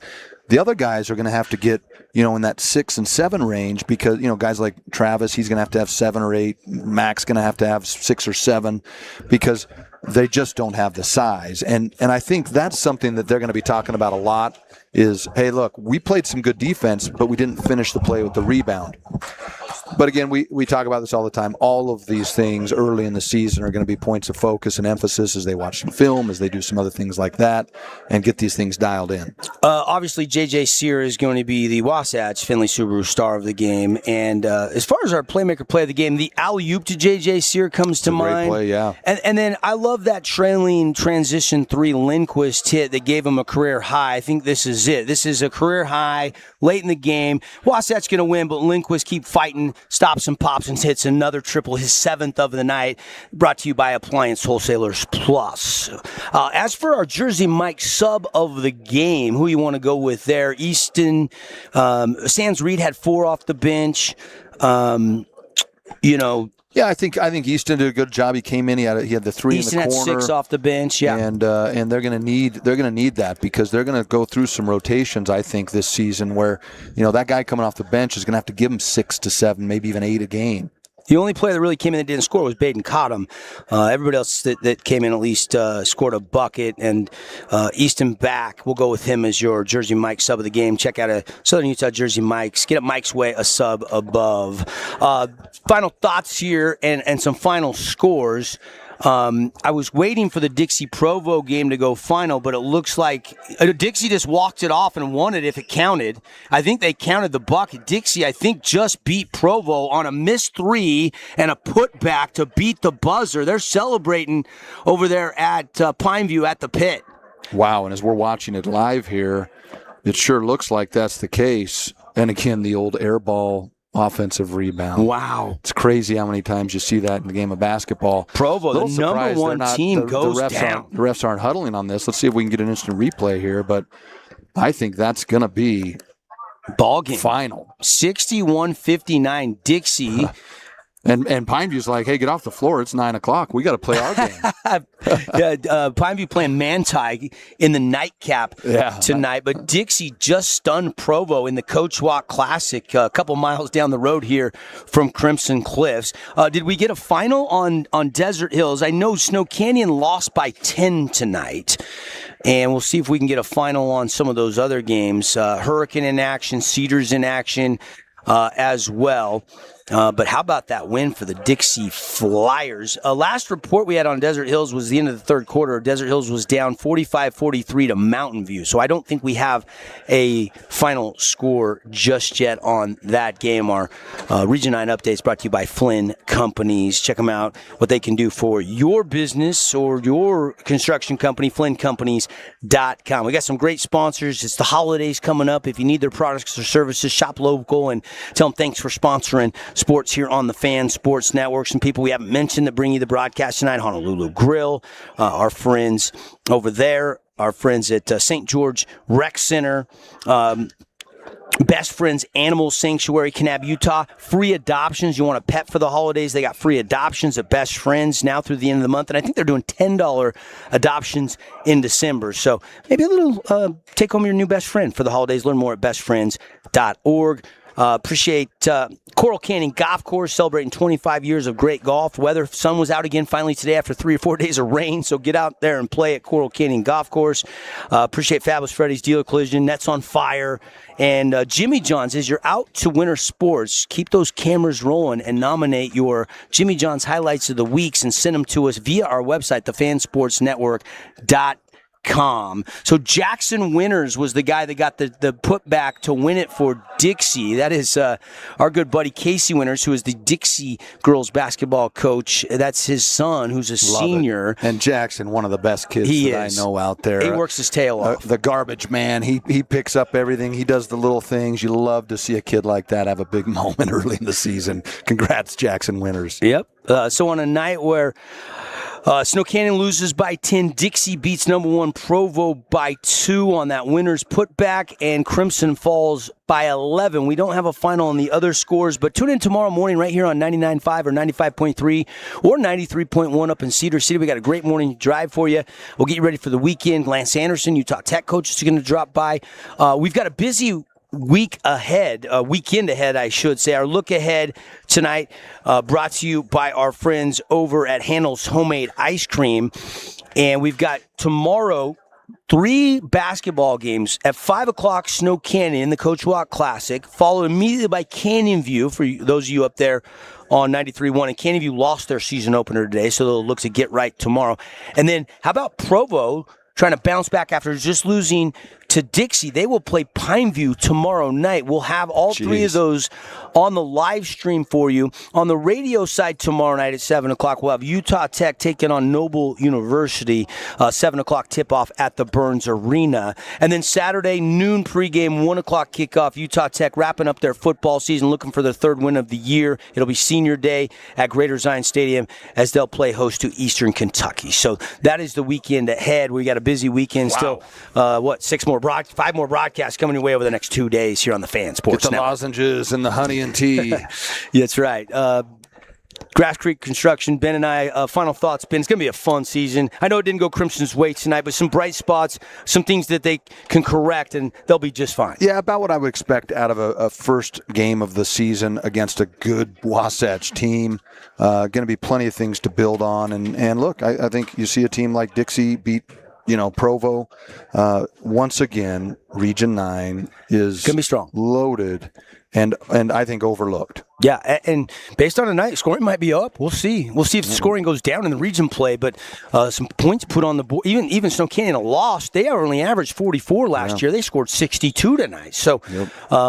The other guys are going to have to get, in that 6 and 7 range because, guys like Travis, he's going to have 7 or 8. Mac's going to have 6 or 7 because they just don't have the size. And I think that's something that they're going to be talking about a lot is, hey, look, we played some good defense, but we didn't finish the play with the rebound. But again, we talk about this all the time. All of these things early in the season are going to be points of focus and emphasis as they watch some film, as they do some other things like that, and get these things dialed in. Obviously, J.J. Sear is going to be the Wasatch Finley Subaru star of the game. And as far as our playmaker play of the game, the alley-oop to J.J. Sear comes to mind. Great play, yeah. And then I love that trailing transition 3 Lindquist hit that gave him a career high. I think this is it. This is a career high late in the game. Wasatch going to win, but Lindquist keep fighting, stops and pops and hits another triple, his 7th of the night, brought to you by Appliance Wholesalers Plus. As for our Jersey Mike sub of the game, who you want to go with there? Easton, Sans Reed had 4 off the bench. Yeah, I think Easton did a good job. He came in. He had the 3 Easton in the corner. Easton had 6 off the bench. Yeah, and they're going to need that because they're going to go through some rotations. I think this season where that guy coming off the bench is going to have to give him 6 to 7, maybe even 8 a game. The only player that really came in that didn't score was Baden Cottom. Everybody else that came in at least scored a bucket. And Easton Back, we'll go with him as your Jersey Mike sub of the game. Check out a Southern Utah Jersey Mike's. Get up Mike's way, a sub above. Final thoughts here and some final scores. I was waiting for the Dixie-Provo game to go final, but it looks like Dixie just walked it off and won it if it counted. I think they counted the bucket. Dixie, I think, just beat Provo on a missed 3 and a putback to beat the buzzer. They're celebrating over there at Pineview at the pit. Wow, and as we're watching it live here, it sure looks like that's the case. And again, the old air ball offensive rebound. Wow. It's crazy how many times you see that in the game of basketball. Provo, the number 1 team, goes down. The refs aren't huddling on this. Let's see if we can get an instant replay here, but I think that's going to be ball game. Final. 61-59 Dixie. And Pineview's like, hey, get off the floor. It's 9 o'clock. We got to play our game. Pineview playing Manti in the nightcap tonight. But Dixie just stunned Provo in the Coach Walk Classic a couple miles down the road here from Crimson Cliffs. Did we get a final on Desert Hills? I know Snow Canyon lost by 10 tonight. And we'll see if we can get a final on some of those other games. Hurricane in action, Cedars in action as well. But how about that win for the Dixie Flyers? Last report we had on Desert Hills was the end of the third quarter. Desert Hills was down 45-43 to Mountain View. So I don't think we have a final score just yet on that game. Our Region 9 updates brought to you by Flynn Companies. Check them out, what they can do for your business or your construction company, flynncompanies.com. We got some great sponsors. It's the holidays coming up. If you need their products or services, shop local and tell them thanks for sponsoring sports here on the Fan Sports Network. Some people we haven't mentioned that bring you the broadcast tonight. Honolulu Grill, our friends over there, our friends at St. George Rec Center. Best Friends Animal Sanctuary, Kanab, Utah. Free adoptions. You want a pet for the holidays? They got free adoptions at Best Friends now through the end of the month. And I think they're doing $10 adoptions in December. So maybe a little take home your new best friend for the holidays. Learn more at bestfriends.org. Appreciate Coral Canyon Golf Course celebrating 25 years of great golf. Weather, sun was out again finally today after 3 or 4 days of rain, so get out there and play at Coral Canyon Golf Course. Appreciate Fabulous Freddy's Dealer Collision, Nets on Fire, and Jimmy John's. As you're out to winter sports, keep those cameras rolling and nominate your Jimmy John's highlights of the weeks and send them to us via our website, thefansportsnetwork.com. So Jackson Winters was the guy that got the putback to win it for Dixie. That is our good buddy Casey Winters, who is the Dixie girls basketball coach. That's his son, who's a senior. It. And Jackson, one of the best kids I know out there. He works his tail off. The garbage man. He picks up everything. He does the little things. You love to see a kid like that have a big moment early in the season. Congrats, Jackson Winters. Yep. So on a night where Snow Canyon loses by 10. Dixie beats number 1 Provo by 2 on that winner's putback, and Crimson Falls by 11. We don't have a final on the other scores, but tune in tomorrow morning right here on 99.5 or 95.3 or 93.1 up in Cedar City. We got a great morning drive for you. We'll get you ready for the weekend. Lance Anderson, Utah Tech coach, is going to drop by. We've got a busy weekend ahead, I should say. Our look ahead tonight brought to you by our friends over at Handel's Homemade Ice Cream. And we've got tomorrow 3 basketball games at 5 o'clock, Snow Canyon, the Coach Walk Classic, followed immediately by Canyon View for those of you up there on 93.1. And Canyon View lost their season opener today, so they'll look to get right tomorrow. And then how about Provo trying to bounce back after just losing to Dixie? They will play Pineview tomorrow night. We'll have all 3 of those on the live stream for you. On the radio side tomorrow night at 7 o'clock, we'll have Utah Tech taking on Noble University, 7 o'clock tip-off at the Burns Arena. And then Saturday, noon pregame, 1 o'clock kickoff, Utah Tech wrapping up their football season, looking for their 3rd win of the year. It'll be senior day at Greater Zion Stadium as they'll play host to Eastern Kentucky. So that is the weekend ahead. We got a busy weekend still. 5 more broadcasts coming your way over the next 2 days here on the Fan Sports Network. Get the lozenges and the honey and tea. That's right. Grass Creek Construction, Ben and I, final thoughts, Ben. It's going to be a fun season. I know it didn't go Crimson's way tonight, but some bright spots, some things that they can correct, and they'll be just fine. Yeah, about what I would expect out of a first game of the season against a good Wasatch team. Going to be plenty of things to build on. And look, I think you see a team like Dixie beat Provo. Once again, Region 9 is going to be strong, loaded, and I think overlooked. Yeah, and based on tonight, scoring might be up. We'll see. We'll see if the scoring goes down in the region play, but some points put on the board. Even Snow Canyon lost. They only averaged 44 last year. They scored 62 tonight. So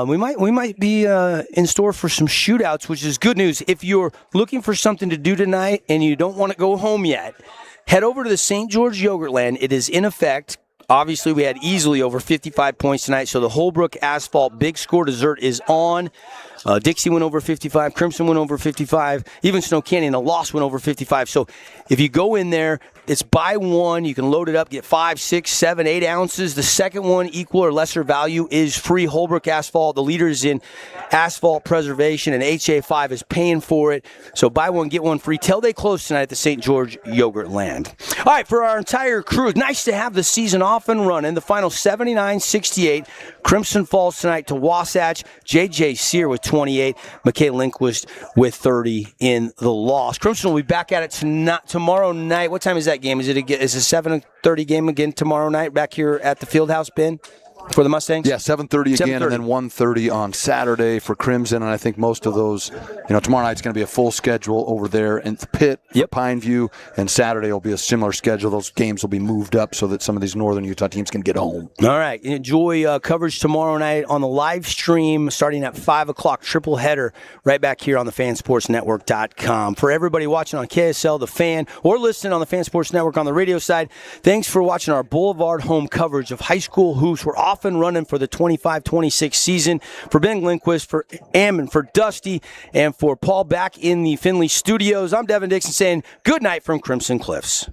we might be in store for some shootouts, which is good news. If you're looking for something to do tonight and you don't want to go home yet, head over to the St. George Yogurtland. It is in effect. Obviously, we had easily over 55 points tonight, so the Holbrook Asphalt Big Score dessert is on. Dixie went over 55. Crimson went over 55. Even Snow Canyon, a loss, went over 55. So if you go in there, it's buy one. You can load it up, get 5, 6, 7, 8 ounces. The second one, equal or lesser value, is free. Holbrook Asphalt, the leader is in asphalt preservation, and HA5 is paying for it. So buy one, get one free till they close tonight at the St. George Yogurtland. All right, for our entire crew, nice to have the season off and running. The final 79-68. Crimson Falls tonight to Wasatch. J.J. Sear with 28. McKay Lindquist with 30 in the loss. Crimson will be back at it tomorrow night. What time is that game? Is it a 7:30 game again tomorrow night back here at the Fieldhouse, Ben? For the Mustangs? Yeah, 7:30 again, and then 1:30 on Saturday for Crimson. And I think most of those, tomorrow night's going to be a full schedule over there in the pit, Pineview, and Saturday will be a similar schedule. Those games will be moved up so that some of these northern Utah teams can get home. All right. Enjoy coverage tomorrow night on the live stream starting at 5 o'clock, triple header right back here on the fansportsnetwork.com. For everybody watching on KSL, The Fan, or listening on the Fan Sports Network on the radio side, thanks for watching our Boulevard home coverage of high school hoops. We're off and running for the 25-26 season. For Ben Lindquist, for Ammon, for Dusty, and for Paul back in the Findlay studios, I'm Devin Dixon saying good night from Crimson Cliffs.